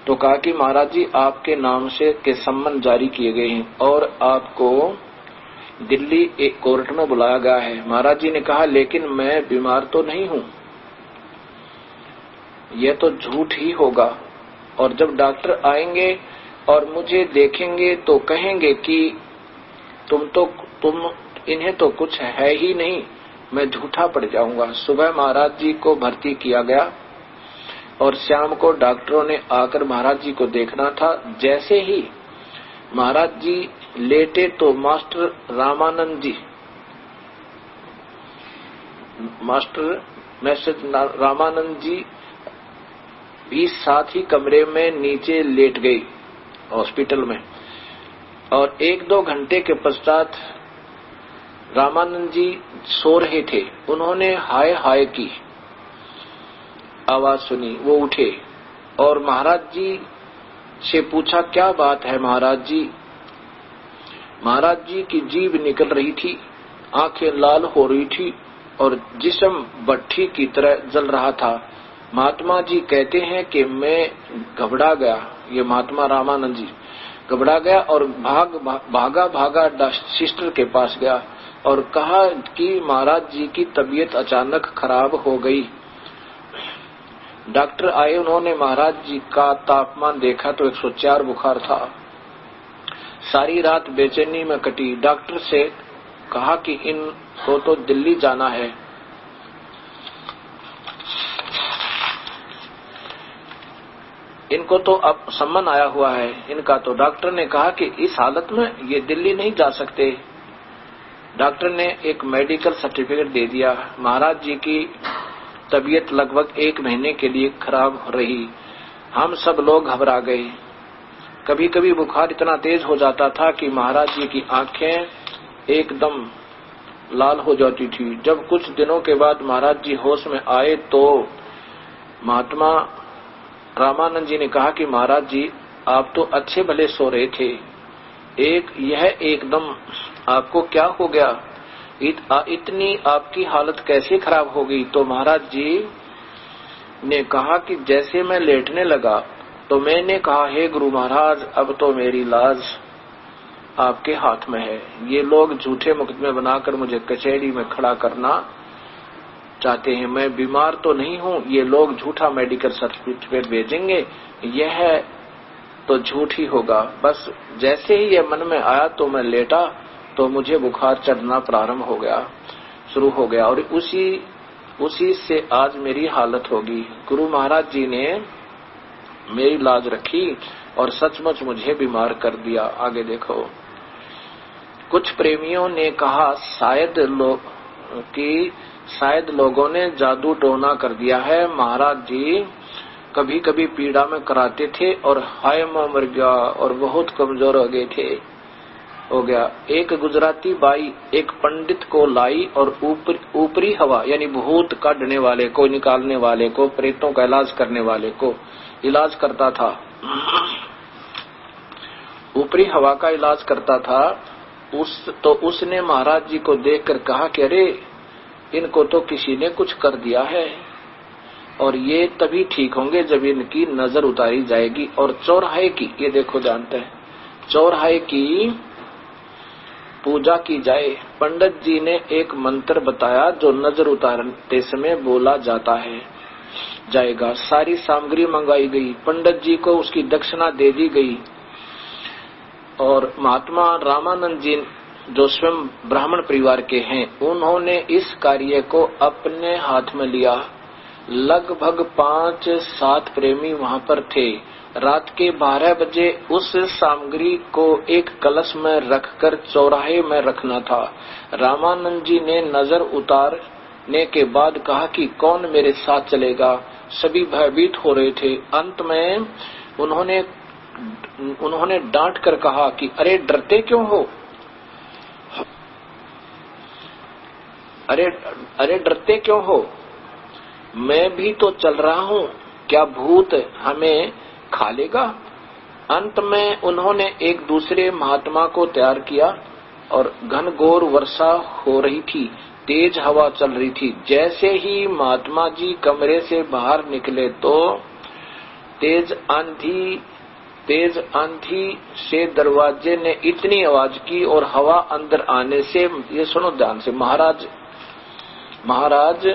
तो कहा कि महाराज जी आपके नाम से के सम्मन जारी किए गए हैं और आपको दिल्ली एक कोर्ट में बुलाया गया है। महाराज जी ने कहा लेकिन मैं बीमार तो नहीं हूं, यह तो झूठ ही होगा। और जब डॉक्टर आएंगे और मुझे देखेंगे तो कहेंगे कि तुम इन्हें तो कुछ है ही नहीं, मैं झूठा पड़ जाऊंगा। सुबह महाराज जी को भर्ती किया गया और शाम को डॉक्टरों ने आकर महाराज जी को देखना था। जैसे ही महाराज जी लेटे तो मास्टर रामानंद जी भी साथ ही कमरे में नीचे लेट गई हॉस्पिटल में। और 1-2 घंटे के पश्चात रामानंद जी सो रहे थे। उन्होंने हाय हाय की आवाज सुनी, वो उठे और महाराज जी से पूछा क्या बात है महाराज जी। महाराज जी की जीभ निकल रही थी, आंखें लाल हो रही थी और जिस्म भट्ठी की तरह जल रहा था। महात्मा जी कहते हैं कि मैं घबरा गया, ये महात्मा रामानंद जी घबरा गया और भागा सिस्टर के पास गया और कहा कि महाराज जी की तबीयत अचानक खराब हो गई। डॉक्टर आए, उन्होंने महाराज जी का तापमान देखा तो 104 बुखार था। सारी रात बेचैनी में कटी। डॉक्टर से कहा कि इनको तो दिल्ली जाना है। इनको तो अब सम्मन आया हुआ है इनका। तो डॉक्टर ने कहा कि इस हालत में ये दिल्ली नहीं जा सकते। डॉक्टर ने एक मेडिकल सर्टिफिकेट दे दिया। महाराज जी की तबीयत लगभग 1 महीने के लिए खराब रही। हम सब लोग घबरा गए। कभी कभी बुखार इतना तेज हो जाता था कि महाराज जी की आंखें एकदम लाल हो जाती थी। जब कुछ दिनों के बाद महाराज जी होश में आए तो महात्मा रामानंद जी ने कहा कि महाराज जी आप तो अच्छे भले सो रहे थे, यह एकदम आपको क्या हो गया, इतनी आपकी हालत कैसे खराब हो गई। तो महाराज जी ने कहा कि जैसे मैं लेटने लगा तो मैंने कहा, हे गुरु महाराज, अब तो मेरी लाज आपके हाथ में है। ये लोग झूठे मुकदमे बनाकर मुझे कचहरी में खड़ा करना चाहते हैं। मैं बीमार तो नहीं हूं, ये लोग झूठा मेडिकल सर्टिफिकेट भेजेंगे, यह तो झूठ ही होगा। बस जैसे ही ये मन में आया तो मैं लेटा तो मुझे बुखार चढ़ना प्रारंभ हो गया, शुरू हो गया, और उसी से आज मेरी हालत होगी। गुरु महाराज जी ने मेरी लाज रखी और सचमुच मुझे बीमार कर दिया। आगे देखो, कुछ प्रेमियों ने कहा शायद लोगों ने जादू टोना कर दिया है। महाराज जी कभी कभी पीड़ा में कराते थे और हाय मैं मर गया और बहुत कमजोर हो गया। एक गुजराती बाई एक पंडित को लाई और ऊपरी हवा यानी भूत काटने वाले को, निकालने वाले को, प्रेतों का इलाज करने वाले को इलाज करता था, ऊपरी हवा का इलाज करता था। उसने महाराज जी को देखकर कहा कि अरे इनको तो किसी ने कुछ कर दिया है और ये तभी ठीक होंगे जब इनकी नजर उतारी जाएगी और चौराहे की, ये देखो जानते हैं, चौराहे की पूजा की जाए। पंडित जी ने एक मंत्र बताया जो नजर उतारते समय बोला जाएगा। सारी सामग्री मंगाई गई, पंडित जी को उसकी दक्षिणा दे दी गई और महात्मा रामानंद जी जो स्वयं ब्राह्मण परिवार के हैं, उन्होंने इस कार्य को अपने हाथ में लिया। लगभग 5-7 प्रेमी वहां पर थे। रात के 12 बजे उस सामग्री को एक कलश में रखकर चौराहे में रखना था। रामानंद जी ने नजर उतारने के बाद कहा कि कौन मेरे साथ चलेगा। सभी भयभीत हो रहे थे। अंत में उन्होंने डांट कर कहा कि अरे डरते क्यों हो, अरे डरते क्यों हो, मैं भी तो चल रहा हूँ, क्या भूत हमें खा लेगा। अंत में उन्होंने एक दूसरे महात्मा को तैयार किया और घनघोर वर्षा हो रही थी, तेज हवा चल रही थी। जैसे ही महात्मा जी कमरे से बाहर निकले तो तेज आंधी से दरवाजे ने इतनी आवाज की और हवा अंदर आने से, ये सुनो ध्यान से, महाराज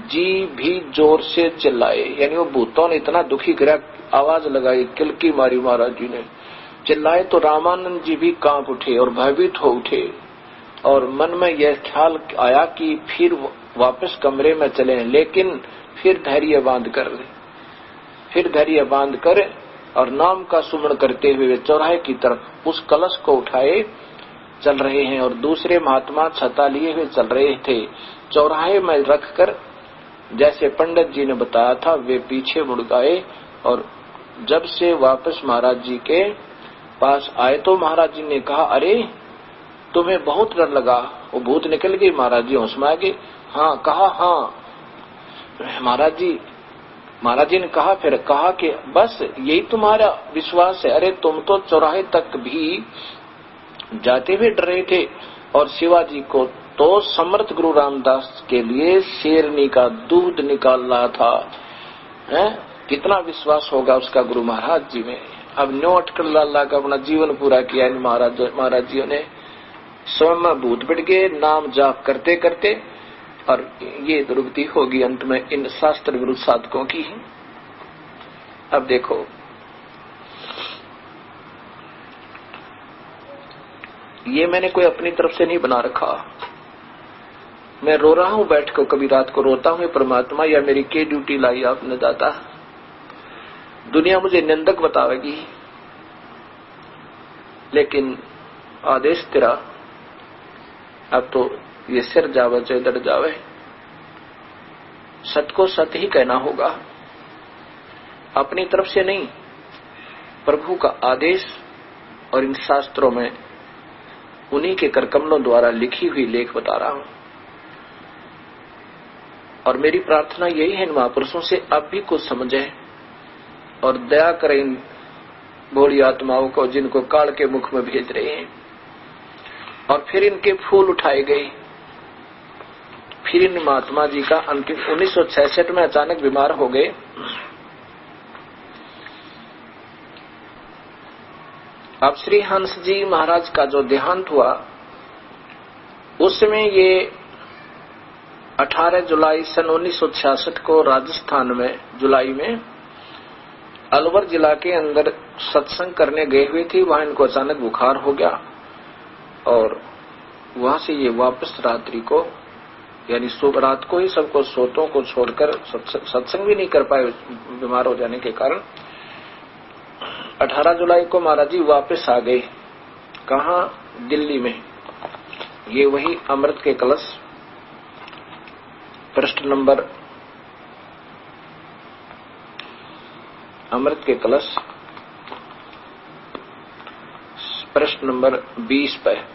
जी भी जोर से चिल्लाए। यानी वो भूतों ने इतना दुखी किया, आवाज लगाई, किलकी मारी, महाराज जी ने चिल्लाए तो रामानंद जी भी कांप उठे और भयभीत हो उठे और मन में यह ख्याल आया कि फिर वापस कमरे में चले, लेकिन फिर धैर्य बांध कर और नाम का सुमरण करते हुए चौराहे की तरफ उस कलश को उठाए चल रहे हैं और दूसरे महात्मा छता लिए हुए चल रहे थे। चौराहे में रखकर जैसे पंडित जी ने बताया था वे पीछे मुड़ गए और जब से वापस महाराज जी के पास आए तो महाराज जी ने कहा, अरे तुम्हें बहुत डर लगा, वो भूत निकल गई। महाराज जी होश में आ गए। हाँ कहा, हाँ महाराज जी ने कहा, फिर कहा कि बस यही तुम्हारा विश्वास है। अरे तुम तो चौराहे तक भी जाते हुए डर रहे थे और शिवाजी को तो समर्थ गुरु रामदास के लिए शेरनी का दूध निकाल रहा था। कितना विश्वास होगा उसका गुरु महाराज जी में। अब न्यो अटकर लाला का अपना जीवन पूरा किया इन महाराज जी ने। स्वयं में भूत बिट गए नाम जाप करते करते और ये दुर्गति होगी अंत में इन शास्त्र विरुद्ध साधकों की। अब देखो ये मैंने कोई अपनी तरफ से नहीं बना रखा। मैं रो रहा हूं बैठ कर, कभी रात को रोता हूं परमात्मा या मेरी क्या ड्यूटी लाई आपने दाता। दुनिया मुझे निंदक बतावेगी लेकिन आदेश तेरा। अब तो ये सिर जावे चाहे दड़ जावे, सत को सत ही कहना होगा, अपनी तरफ से नहीं। प्रभु का आदेश और इन शास्त्रों में उन्हीं के करकमलों द्वारा लिखी हुई लेख बता रहा हूं। और मेरी प्रार्थना यही है इन महापुरुषों से अब भी कुछ समझे और दया करें इन भोली आत्माओं को जिनको काल के मुख में भेज रहे हैं। और फिर इनके फूल उठाए गए, फिर इन महात्मा जी का अंतिम 1966 में अचानक बीमार हो गए। अब श्री हंस जी महाराज का जो देहांत हुआ उसमें ये 18 जुलाई सन 1966 को राजस्थान में जुलाई में अलवर जिला के अंदर सत्संग करने गए हुए थे। वहां इनको अचानक बुखार हो गया और वहां से ये वापस रात्रि को यानी सुबह रात को ही सबको सोतों को छोड़कर सत्संग भी नहीं कर पाए बीमार हो जाने के कारण। 18 जुलाई को महाराज जी वापस आ गए। कहाँ? दिल्ली में। ये वही अमृत के कलश, पृष्ठ नंबर अमृत के कलश पृष्ठ नंबर 20 पर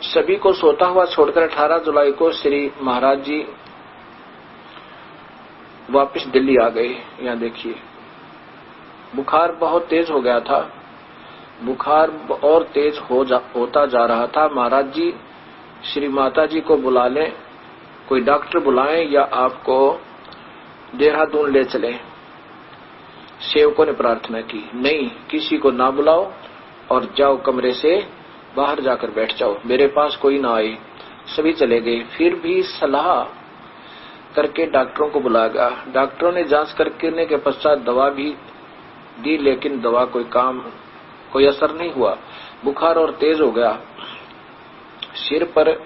सभी को सोता हुआ छोड़कर 18 जुलाई को श्री महाराज जी वापस दिल्ली आ गए। यहाँ देखिए बुखार बहुत तेज हो गया था, बुखार और तेज होता जा रहा था। महाराज जी श्री माता जी को बुला लें, कोई डॉक्टर बुलाएं या आपको देहरादून ले चलें। सेवकों ने प्रार्थना की, नहीं किसी को ना बुलाओ और जाओ कमरे से बाहर जाकर बैठ जाओ, मेरे पास कोई ना आए। सभी चले गए। फिर भी सलाह करके डॉक्टरों को बुलाया गया। डॉक्टरों ने जांच करने के पश्चात दवा भी दी, लेकिन दवा कोई असर नहीं हुआ। बुखार और तेज हो गया। सिर पर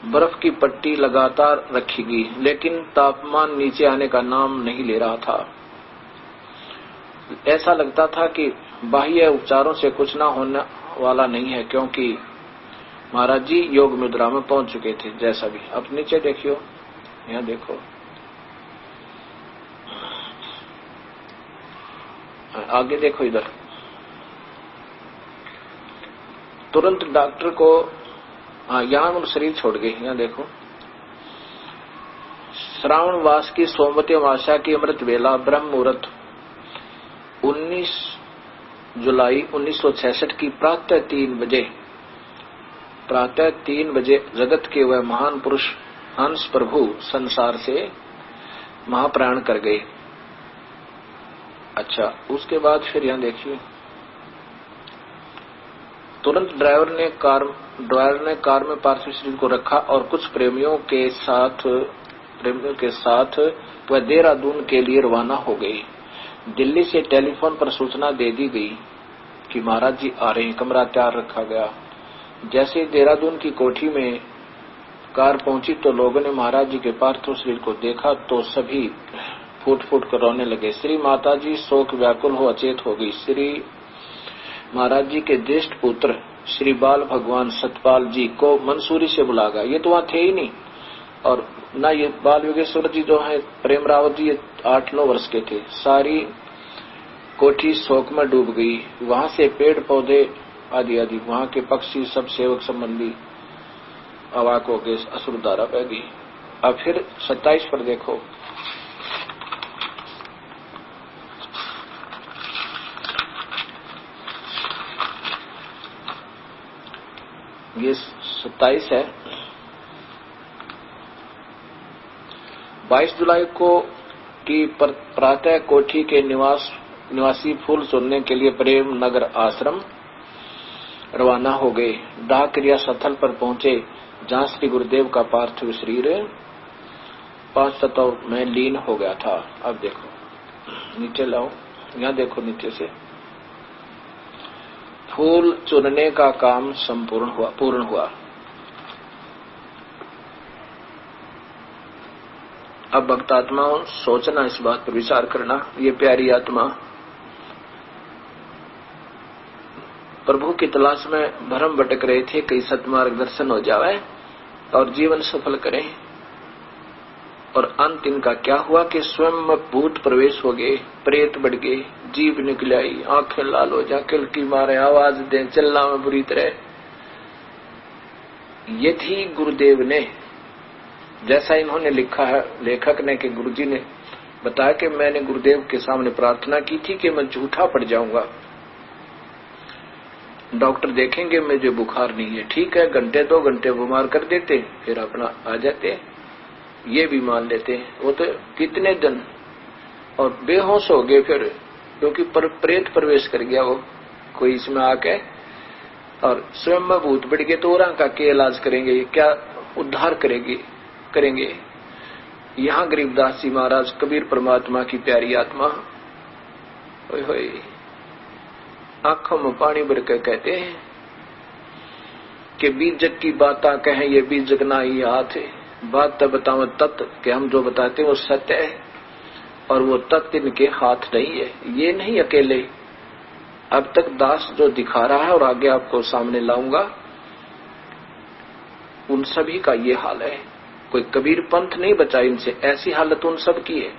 बर्फ की पट्टी लगातार रखी गई, लेकिन तापमान नीचे आने का नाम नहीं ले रहा था। ऐसा लगता था कि बाह्य उपचारों से कुछ ना होने वाला नहीं है, क्योंकि महाराज जी योग मुद्रा में पहुंच चुके थे। जैसा भी अब नीचे देखियो, यहाँ देखो, आगे देखो, इधर तुरंत डॉक्टर को यहाँ उन शरीर छोड़ गए। यहाँ देखो, श्रावण मास की सोमवती अमावस्या की अमृत वेला ब्रह्म मुहूर्त 19 जुलाई 1966 की प्रातः 3 बजे जगत के वह महान पुरुष हंस प्रभु संसार से महाप्रयाण कर गए। अच्छा, उसके बाद फिर यहाँ देखिए, तुरंत ड्राइवर ने कार में पार्थिव शरीर को रखा और कुछ प्रेमियों के साथ वह देहरादून के लिए रवाना हो गई। दिल्ली से टेलीफोन पर सूचना दे दी गई कि महाराज जी आ रहे हैं। कमरा तैयार रखा गया। जैसे देहरादून की कोठी में कार पहुंची तो लोगों ने महाराज जी के पार्थिव शरीर को देखा तो सभी फूट फूट कर रोने लगे। श्री माता जी शोक व्याकुल हो अचेत हो गई। श्री महाराज जी के ज्येष्ठ पुत्र श्री बाल भगवान सतपाल जी को मंसूरी से बुला गया। ये तो वहां थे ही नहीं, और ना ये बाल योगेश्वर जी जो है प्रेमरावत जी 8-9 वर्ष के थे। सारी कोठी शोक में डूब गई। वहां से पेड़ पौधे आदि वहां के पक्षी सब सेवक संबंधी अवाक हो गए, असुरधारा बह गई। अब फिर 27 पर देखो, ये 27 है। 22 जुलाई को की प्रातः कोठी के निवासी फूल चुनने के लिए प्रेम नगर आश्रम रवाना हो गए। दाह क्रिया स्थल पर पहुंचे, जहां श्री गुरुदेव का पार्थिव शरीर 5 तत्व में लीन हो गया था। अब देखो नीचे लाओ, यहाँ देखो नीचे से, फूल चुनने का काम पूर्ण हुआ। अब भक्त आत्माओं सोचना, इस बात पर विचार करना। ये प्यारी आत्मा प्रभु की तलाश में भ्रम भटक रहे थे, कई सतमार्ग दर्शन हो जाए और जीवन सफल करें। और अंत इनका क्या हुआ कि स्वयं में भूत प्रवेश हो गए, प्रेत बढ़ गए, जीभ निकल आई, आंखें लाल हो जा, किलकी मारे, आवाज दे, चलना में बुरी तरह। यदि गुरुदेव ने, जैसा इन्होंने लिखा है लेखक ने, कि गुरुजी ने बताया कि मैंने गुरुदेव के सामने प्रार्थना की थी कि मैं झूठा पड़ जाऊंगा, डॉक्टर देखेंगे मुझे बुखार नहीं है, ठीक है, घंटे 2 घंटे बीमार कर देते, फिर अपना आ जाते, ये भी मान लेते हैं। वो तो कितने दिन और बेहोश हो गए फिर, क्योंकि प्रेत प्रवेश कर गया वो कोई इसमें आके, और स्वयं में भूत बढ़ गए तो और का क्या इलाज करेंगे, क्या उद्धार करेंगे। यहाँ गरीबदास जी महाराज कबीर परमात्मा की प्यारी आत्मा होय आंखों में पानी भर के कहते हैं कि बीजक की बाता कहें ये बीजक ना ही हाथ है, बात तो बताओ तत्व कि हम जो बताते हैं वो सत्य है और वो तत्व इनके हाथ नहीं है, ये नहीं अकेले। अब तक दास जो दिखा रहा है और आगे आपको सामने लाऊंगा, उन सभी का ये हाल है। कोई कबीर पंथ नहीं बचा इनसे, ऐसी हालत उन सब की है।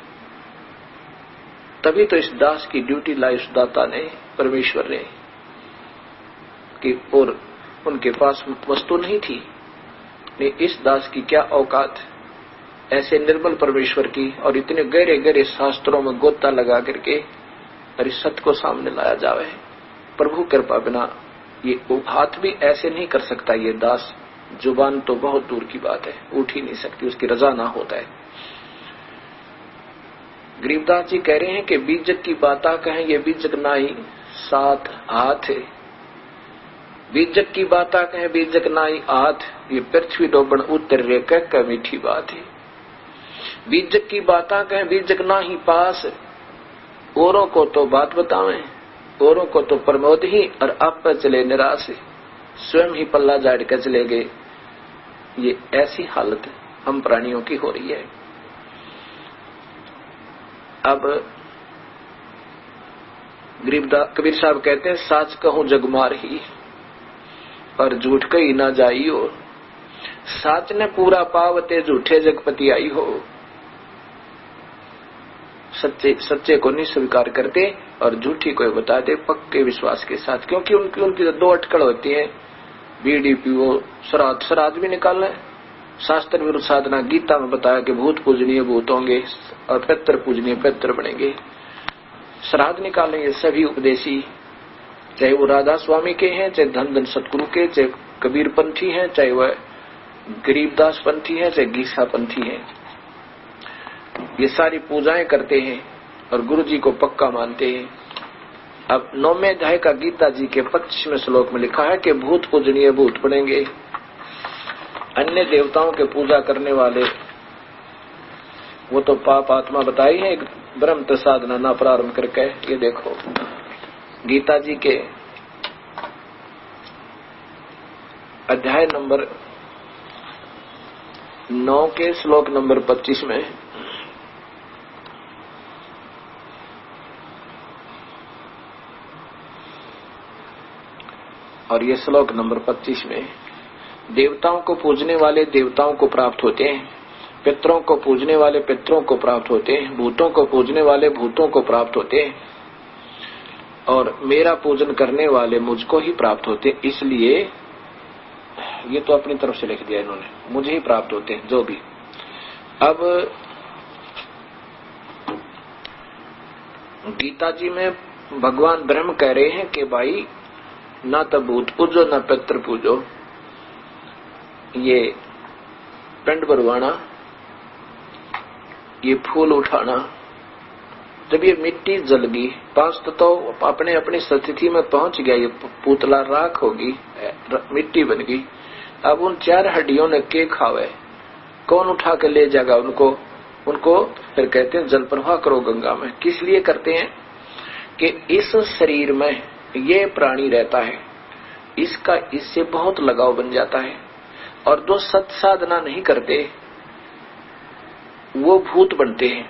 तभी तो इस दास की ड्यूटी लाई उस दाता ने, परमेश्वर ने, कि और उनके पास वस्तु नहीं थी। इस दास की क्या औकात ऐसे निर्मल परमेश्वर की, और इतने गहरे गहरे शास्त्रों में गोता लगा करके और सत्य को सामने लाया जावे। प्रभु कृपा बिना ये हाथ भी ऐसे नहीं कर सकता ये दास, जुबान तो बहुत दूर की बात है, उठ ही नहीं सकती, उसकी रजा ना होता है। गरीबदास जी कह रहे हैं कि बीजक की बाता कहें ये बीजक ना ही साथ हाथ है, बीजक की बाता कहें बीजक ना ही हाथ, ये पृथ्वी डोबन उतर रे कह मीठी बात है। बीजक की बाता कहें बीजक ना ही पास, औरों को तो बात बतावें, औरों को तो प्रमोद ही, और आप पर चले निराश, स्वयं ही पल्ला झाड़ कर चले गए। ये ऐसी हालत हम प्राणियों की हो रही है। अब कबीर साहब कहते हैं साच कहूं जगमार ही और झूठ कही ना जाई हो, साच ने पूरा पावते झूठे जगपति आई हो। सच्चे को नहीं स्वीकार करते और झूठी को बताते पक्के विश्वास के साथ, क्योंकि उनकी तो 2 अटकल होती है, बीड़ी पियो, श्राद्ध भी निकालना है। शास्त्र विरुद्ध साधना गीता में बताया कि भूत पूजनीय भूत होंगे और पितर पूजनीय पितर बनेंगे, श्राद्ध निकालेंगे। सभी उपदेशी, चाहे वो राधा स्वामी के हैं, चाहे धन धन सतगुरु के, चाहे कबीर पंथी हैं, चाहे वह गरीबदास पंथी हैं, चाहे गीसा पंथी हैं, ये सारी पूजाएं करते हैं और गुरु जी को पक्का मानते हैं। अब 9वें अध्याय का गीता जी के 25वें श्लोक में लिखा है कि भूत पूजनीय भूत बनेंगे। अन्य देवताओं के पूजा करने वाले वो तो पाप आत्मा बताई है, ब्रह्म साधना ना प्रारंभ करके। ये देखो गीता जी के अध्याय नंबर 9 के श्लोक नंबर 25 में और ये श्लोक नंबर 25 में, देवताओं को पूजने वाले देवताओं को प्राप्त होते हैं, पितरों को पूजने वाले पितरों को प्राप्त होते हैं, भूतों को पूजने वाले भूतों को प्राप्त होते हैं, और मेरा पूजन करने वाले मुझको ही प्राप्त होते हैं। इसलिए ये तो अपनी तरफ से लिख दिया इन्होंने, मुझे ही प्राप्त होते हैं जो भी। अब गीता जी में भगवान ब्रह्म कह रहे हैं कि भाई ना तो भूत पूजो ना पितर पूजो, ये पिंड भरवाना, ये फूल उठाना, जब ये मिट्टी जल गई, 5 तो अपने अपनी स्थिति में पहुंच गया, ये पुतला राख होगी, मिट्टी बन गई। अब उन 4 हड्डियों ने के खावे, कौन उठा के ले जाएगा उनको फिर कहते हैं जल प्रवाह करो गंगा में। किस लिए करते हैं कि इस शरीर में ये प्राणी रहता है, इसका इससे बहुत लगाव बन जाता है, और जो सत साधना नहीं करते वो भूत बनते हैं,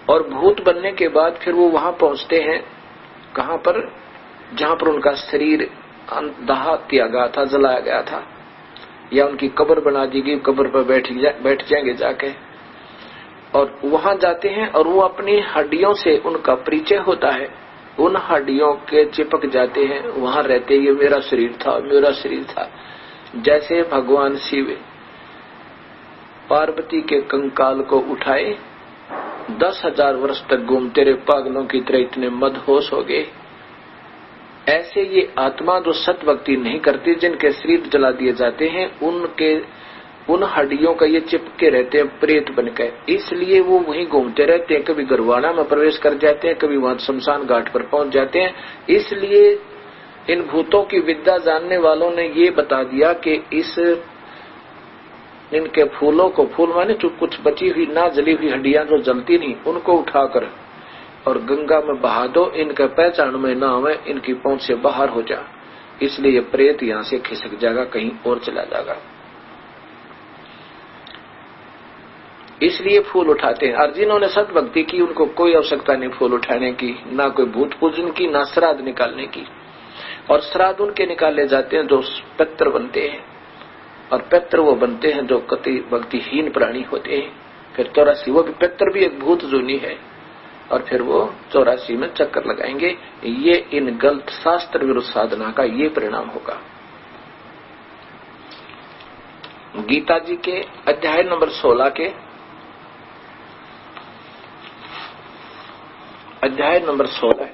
और भूत बनने के बाद फिर वो वहां पहुंचते हैं कहां पर, जहां पर उनका शरीर दहा किया गया था, जलाया गया था, या उनकी कब्र बना दी गई, कब्र पर बैठ जाएंगे जाके, और वहां जाते हैं और वो अपनी हड्डियों से उनका परिचय होता है, उन हड्डियों के चिपक जाते हैं, वहां रहते, ये मेरा शरीर था, मेरा शरीर था। जैसे भगवान शिव पार्वती के कंकाल को उठाए, 10,000 वर्ष तक घूमते रहे पागलों की तरह, इतने मदहोश हो गए ऐसे ये आत्मा जो सत भक्ति नहीं करती, जिनके शरीर जला दिए जाते हैं, उन हड्डियों का ये चिपके रहते हैं प्रेत बनकर, इसलिए वो वहीं घूमते रहते हैं। कभी गरवाना में प्रवेश कर जाते हैं, कभी वहां शमशान घाट पर पहुंच जाते हैं। इसलिए इन भूतों की विद्या जानने वालों ने ये बता दिया कि इनके फूलों को, फूल माने जो कुछ बची हुई ना जली हुई हड्डियां जो जलती नहीं, उनको उठाकर और गंगा में बहा दो, इनका पहचान में ना आवे, इनकी पहुंच से बाहर हो जा। इसलिए ये प्रेत यहां से खिसक जाएगा, कहीं और चला जाएगा। इसलिए फूल उठाते हैं। और जिन्होंने सत भक्ति की, उनको कोई आवश्यकता नहीं फूल उठाने की, ना कोई भूत पूजन की, ना श्राद्ध निकालने की। और श्राद्ध उनके निकाले जाते हैं जो पितृ बनते हैं, और पितृ वो बनते हैं जो कति भक्तिहीन प्राणी होते हैं। फिर 84, वो भी पितृ भी एक भूत जूनी है, और फिर वो 84 में चक्कर लगाएंगे। ये इन गलत शास्त्र विरुद्ध साधना का ये परिणाम होगा। गीता जी के अध्याय नंबर 16 के अध्याय नंबर 16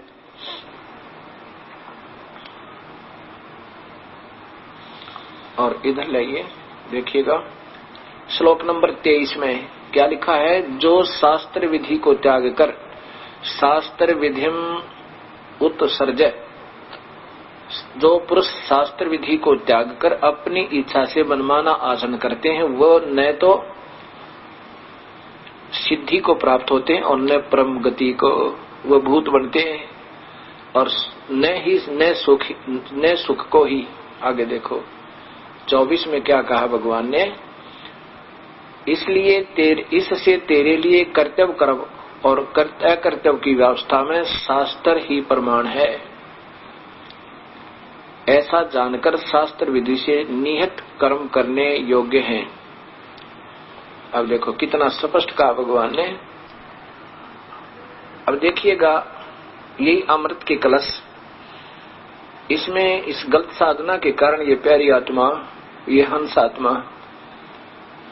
और इधर लाइए, देखिएगा श्लोक नंबर 23 में क्या लिखा है। जो शास्त्र विधि को त्याग कर शास्त्र विधिम उत्सर्ज, जो पुरुष शास्त्र विधि को त्याग कर अपनी इच्छा से मनमाना आचरण करते हैं, वो न तो सिद्धि को प्राप्त होते हैं और न परम गति को वो भूत बनते हैं, और न सुख को ही। आगे देखो 24 में क्या कहा भगवान ने, इसलिए इससे तेरे लिए कर्तव्य कर्म और अकर्तव्य की व्यवस्था में शास्त्र ही प्रमाण है। ऐसा जानकर शास्त्र विधि से निहित कर्म करने योग्य हैं। अब देखो कितना स्पष्ट कहा भगवान ने। अब देखिएगा, यही अमृत के कलश, इसमें इस गलत साधना के कारण ये प्यारी आत्मा, ये हंस आत्मा,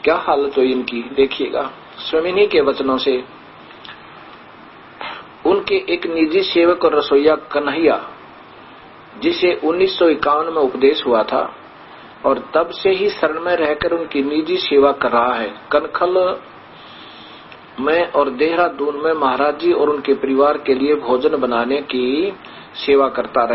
क्या हालत हुई इनकी, देखिएगा स्वामिनी के वचनों से। उनके एक निजी सेवक और रसोईया कन्हैया, जिसे 1951 में उपदेश हुआ था, और तब से ही शरण में रहकर उनकी निजी सेवा कर रहा है। कनखल में और देहरादून में महाराज जी और उनके परिवार के लिए भोजन बनाने की सेवा करता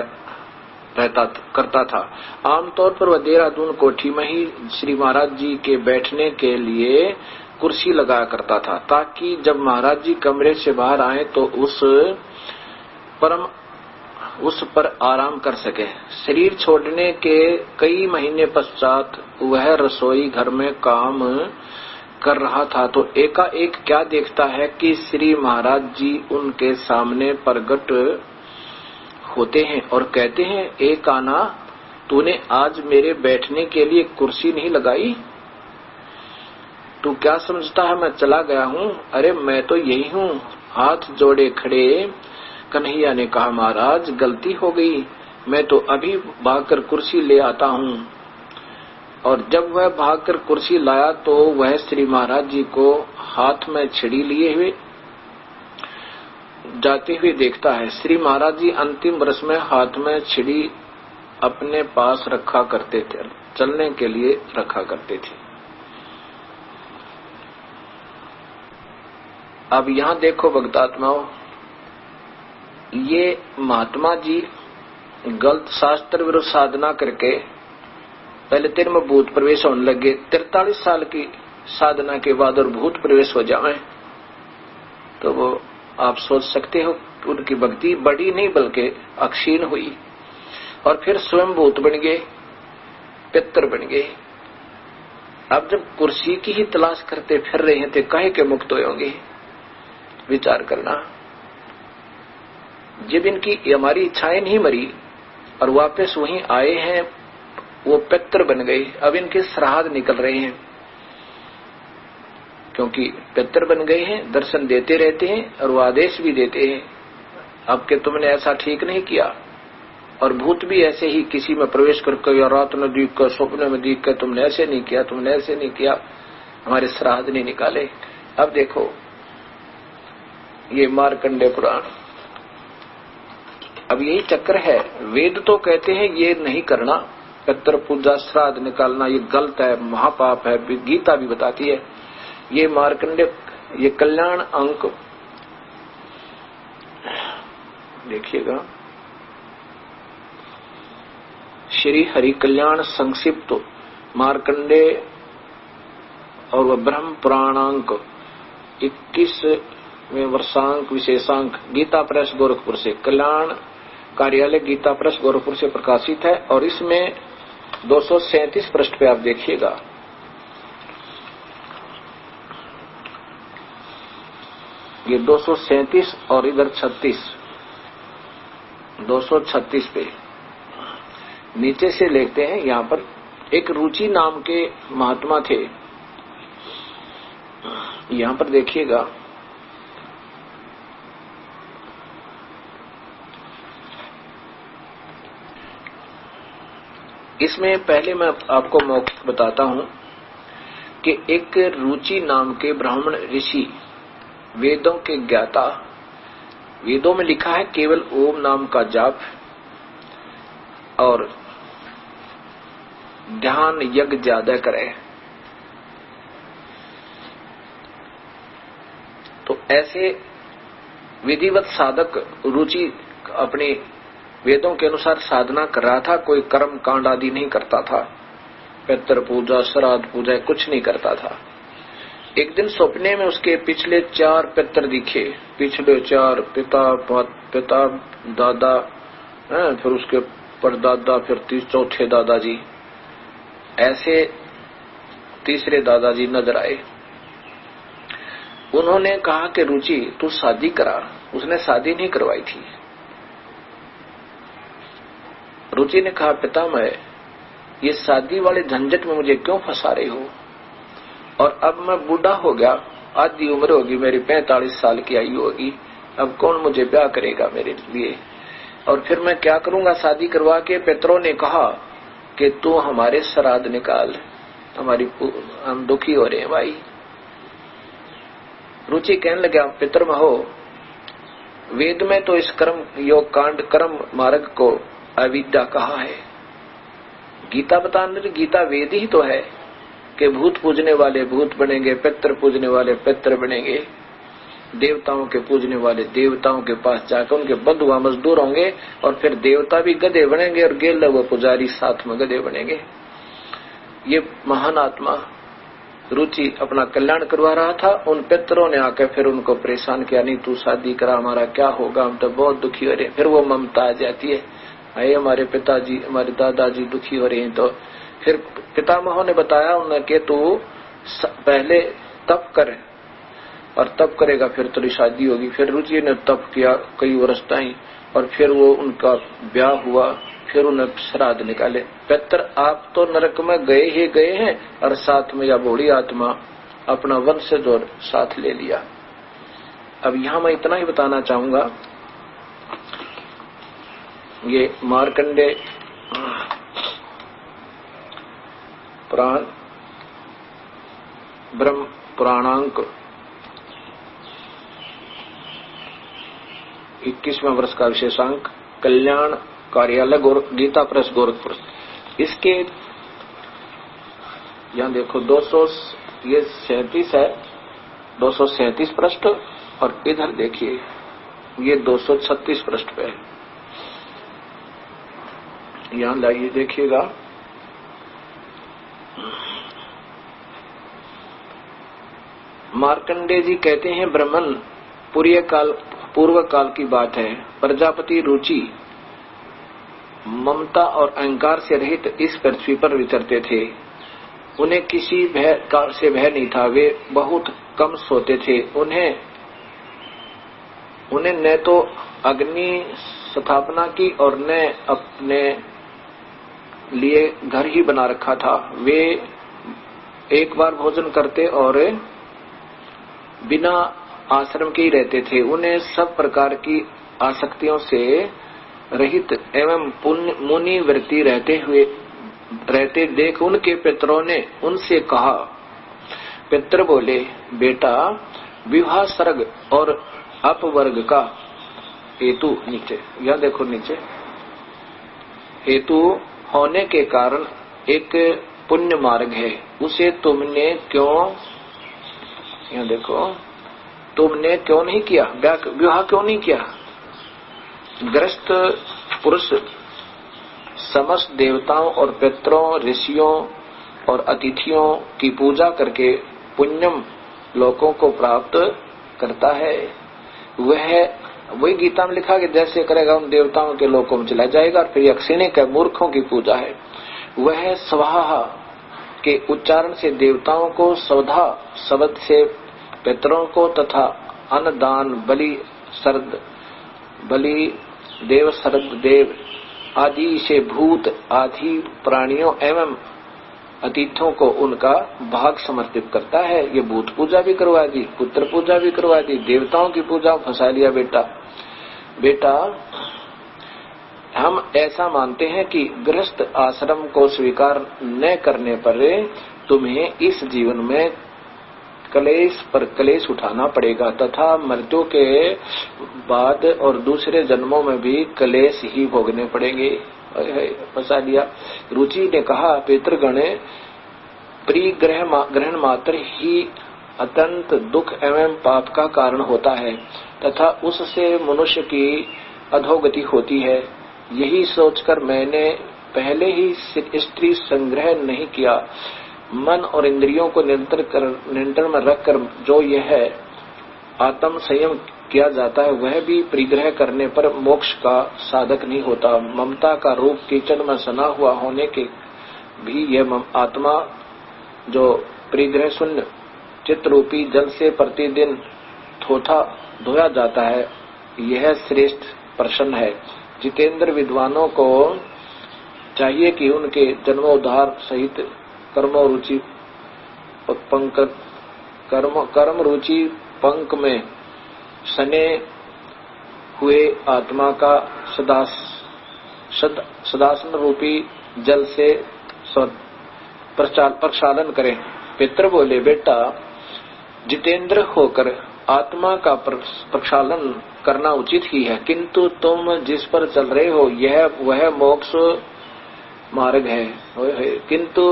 था। आमतौर पर वह देहरादून कोठी में ही श्री महाराज जी के बैठने के लिए कुर्सी लगाया करता था, ताकि जब महाराज जी कमरे से बाहर आए तो उस पर आराम कर सके। शरीर छोड़ने के कई महीने पश्चात वह रसोई घर में काम कर रहा था, तो एकाएक क्या देखता है कि श्री महाराज जी उनके सामने प्रकट होते हैं और कहते हैं, ए कान्हा, तूने आज मेरे बैठने के लिए कुर्सी नहीं लगाई? तू क्या समझता है मैं चला गया हूँ? अरे मैं तो यही हूँ। हाथ जोड़े खड़े कन्हैया ने कहा, महाराज गलती हो गई, मैं तो अभी भागकर कुर्सी ले आता हूँ। और जब वह भागकर कुर्सी लाया तो वह श्री महाराज जी को हाथ में छड़ी लिए हुए जाते हुए देखता है। श्री महाराज जी अंतिम वर्ष में हाथ में छड़ी अपने पास रखा करते थे, चलने के लिए रखा करते थे। अब यहाँ देखो भक्तात्माओं, ये महात्मा जी गलत शास्त्र विरुद्ध साधना करके पहले तेरे में भूत प्रवेश होने लगे। 43 साल की साधना के बाद और भूत प्रवेश हो जाए तो वो आप सोच सकते हो उनकी भक्ति बढ़ी नहीं बल्कि अक्षीण हुई, और फिर स्वयं भूत बन गए, पितर बन गए। अब जब कुर्सी की ही तलाश करते फिर रहे हैं तो काहे के मुक्त होंगे? विचार करना। जब इनकी हमारी इच्छाएं नहीं मरी और वापस वहीं आए हैं, वो पितर बन गए। अब इनके श्राद्ध निकल रहे हैं, क्योंकि पितर बन गए हैं, दर्शन देते रहते हैं और वो आदेश भी देते हैं, अब के तुमने ऐसा ठीक नहीं किया। और भूत भी ऐसे ही किसी में प्रवेश करके या रात में देख कर, सपने में देख कर, तुमने ऐसे नहीं किया, तुमने ऐसे नहीं किया, हमारे श्राद्ध नहीं निकाले। अब देखो ये मार्कंडेय पुराण, अब यही चक्र है। वेद तो कहते हैं ये नहीं करना, पितृ पूजा श्राद्ध निकालना ये गलत है, महापाप है। गीता भी बताती है। ये मार्कंडेय, ये कल्याण अंक देखिएगा, श्री हरि कल्याण संक्षिप्त मार्कंडेय और वह ब्रह्म पुराणांक 21वें वर्षांक विशेषांक गीता प्रेस गोरखपुर से, कल्याण कार्यालय गीता प्रेस गोरखपुर से प्रकाशित है। और इसमें 237 पृष्ठ पे आप देखिएगा, ये 237 और इधर 36, 236 पे नीचे से लेते हैं। यहाँ पर एक रुचि नाम के महात्मा थे। यहाँ पर देखिएगा, इसमें पहले मैं आपको मौखिक बताता हूं कि एक रुचि नाम के ब्राह्मण ऋषि, वेदों के ज्ञाता, वेदों में लिखा है केवल ओम नाम का जाप और ध्यान यज्ञ ज्यादा करे। तो ऐसे विधिवत साधक रुचि अपने वेदों के अनुसार साधना कर रहा था, कोई कर्म कांड आदि नहीं करता था, पितृ पूजा श्राद्ध पूजा कुछ नहीं करता था। एक दिन सपने में उसके पिछले 4 पितर दिखे, पिछले 4 पिता दादा, फिर उसके परदादा, फिर चौथे दादाजी, ऐसे तीसरे दादाजी नजर आए। उन्होंने कहा कि रुचि तू शादी करा। उसने शादी नहीं करवाई थी। रुचि ने कहा पितामह, ये शादी वाले झंझट में मुझे क्यों फंसा रहे हो? और अब मैं बूढ़ा हो गया, आधी उम्र होगी मेरी, 45 साल की आयु होगी, अब कौन मुझे ब्याह करेगा मेरे लिए? और फिर मैं क्या करूंगा शादी करवा के? पितरों ने कहा कि तू हमारे श्राद्ध निकाल, हम दुखी हो रहे हैं भाई। रुचि कहने लगा पितरमहो, वेद में तो इस कर्म योग कांड कर्म मार्ग को अविद्या कहा है। गीता बताने, गीता वेद ही तो है कि भूत पूजने वाले भूत बनेंगे, पितर पूजने वाले पितर बनेंगे, देवताओं के पूजने वाले देवताओं के पास जाकर उनके बंधुआ मजदूर होंगे, और फिर देवता भी गधे बनेंगे और गेल व पुजारी साथ में गधे बनेंगे। ये महान आत्मा रुचि अपना कल्याण करवा रहा था। उन पितरों ने आकर फिर उनको परेशान किया, नहीं तू शादी करा, हमारा क्या होगा, हम तो बहुत दुखी हो रहे हैं। फिर वो ममता आ जाती है, अरे हमारे पिताजी हमारे दादाजी दुखी हो रहे हैं। तो फिर पितामहों ने बताया उन्हें कि तू पहले तप कर, और तप करेगा फिर तेरी शादी होगी। फिर रुचि ने तप किया कई वर्ष ताईं, और फिर वो उनका ब्याह हुआ, फिर उन्हें श्राद्ध निकाले। पितर आप तो नरक में गए ही गए हैं, और साथ में यह बूढ़ी आत्मा अपना वंशज और साथ ले लिया। अब यहां मैं इतना ही बताना चाहूंगा, ये मार्कंडेय पुराण ब्रह्म पुराणांक 21वें वर्ष का विशेषांक कल्याण कार्यालय गीता प्रेस गोरखपुर। इसके यहां देखो 237 है, 237 पृष्ठ, और इधर देखिए ये 236 पृष्ठ पे है। यहां लाइए देखिएगा, मार्कंडेय जी कहते हैं ब्राह्मण पूर्व काल की बात है। प्रजापति रुचि ममता और अहंकार से रहित इस पृथ्वी पर विचरते थे। उन्हें किसी भय से भय नहीं था। वे बहुत कम सोते थे। उन्हें न तो अग्नि स्थापना की और न अपने लिए घर ही बना रखा था। वे एक बार भोजन करते और बिना आश्रम के ही रहते थे। उन्हें सब प्रकार की आसक्तियों से रहित एवं मुनि वृत्ति रहते देख उनके पितरों ने उनसे कहा। पितर बोले, बेटा विवाह सर्ग और अपवर्ग का हेतु नीचे, यह देखो नीचे, हेतु होने के कारण एक पुण्य मार्ग है, उसे तुमने क्यों, यह देखो, तुमने क्यों नहीं किया, विवाह क्यों नहीं किया। गृहस्थ पुरुष समस्त देवताओं और पितरों, ऋषियों और अतिथियों की पूजा करके पुण्यम लोकों को प्राप्त करता है। वही गीता में लिखा कि जैसे करेगा उन देवताओं के लोकों में चला जाएगा। और फिर यक्षिणिक है, मूर्खों की पूजा है। वह स्वाहा के उच्चारण से देवताओं को, स्वधा शब्द से पितरों को तथा अन्नदान, बलि देव, शरद देव आदि से भूत आदि प्राणियों एवं अतिथियों को उनका भाग समर्पित करता है। ये भूत पूजा भी करवा दी, पुत्र पूजा भी करवा दी, देवताओं की पूजा फंसा लिया। बेटा हम ऐसा मानते हैं कि गृहस्थ आश्रम को स्वीकार न करने पर तुम्हें इस जीवन में कलेश पर कलेश उठाना पड़ेगा तथा मृत्यु के बाद और दूसरे जन्मों में भी कलेश ही भोगने पड़ेंगे। फंसा दिया। रुचि ने कहा, पितृगण ग्रहण मात्र ही अत्यंत दुख एवं पाप का कारण होता है तथा उससे मनुष्य की अधोगति होती है। यही सोचकर मैंने पहले ही स्त्री संग्रह नहीं किया। मन और इंद्रियों को नियंत्रण में रखकर जो यह आत्म संयम किया जाता है वह भी परिग्रह करने पर मोक्ष का साधक नहीं होता। ममता का रूप कीचड़ में सना हुआ होने के भी यह आत्मा जो परिग्रह शून्य चित्त रूपी जल से प्रतिदिन धोया जाता है, यह श्रेष्ठ प्रश्न है। जितेंद्र विद्वानों को चाहिए कि उनके जन्मोद्धार सहित कर्म रुचि पंख में सने हुए आत्मा का सदासन रूपी जल से प्रक्षालन करें। पितर बोले, बेटा जितेंद्र होकर आत्मा का प्रक्षालन करना उचित ही है, किंतु तुम जिस पर चल रहे हो वह मोक्ष मार्ग है। किंतु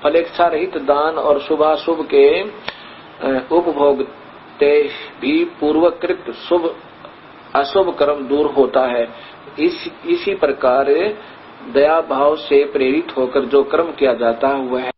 फलेच्छा रहित दान और शुभाशुभ के उपभोग ते भी पूर्वकृत शुभ अशुभ कर्म दूर होता है। इसी प्रकार दया भाव से प्रेरित होकर जो कर्म किया जाता है वह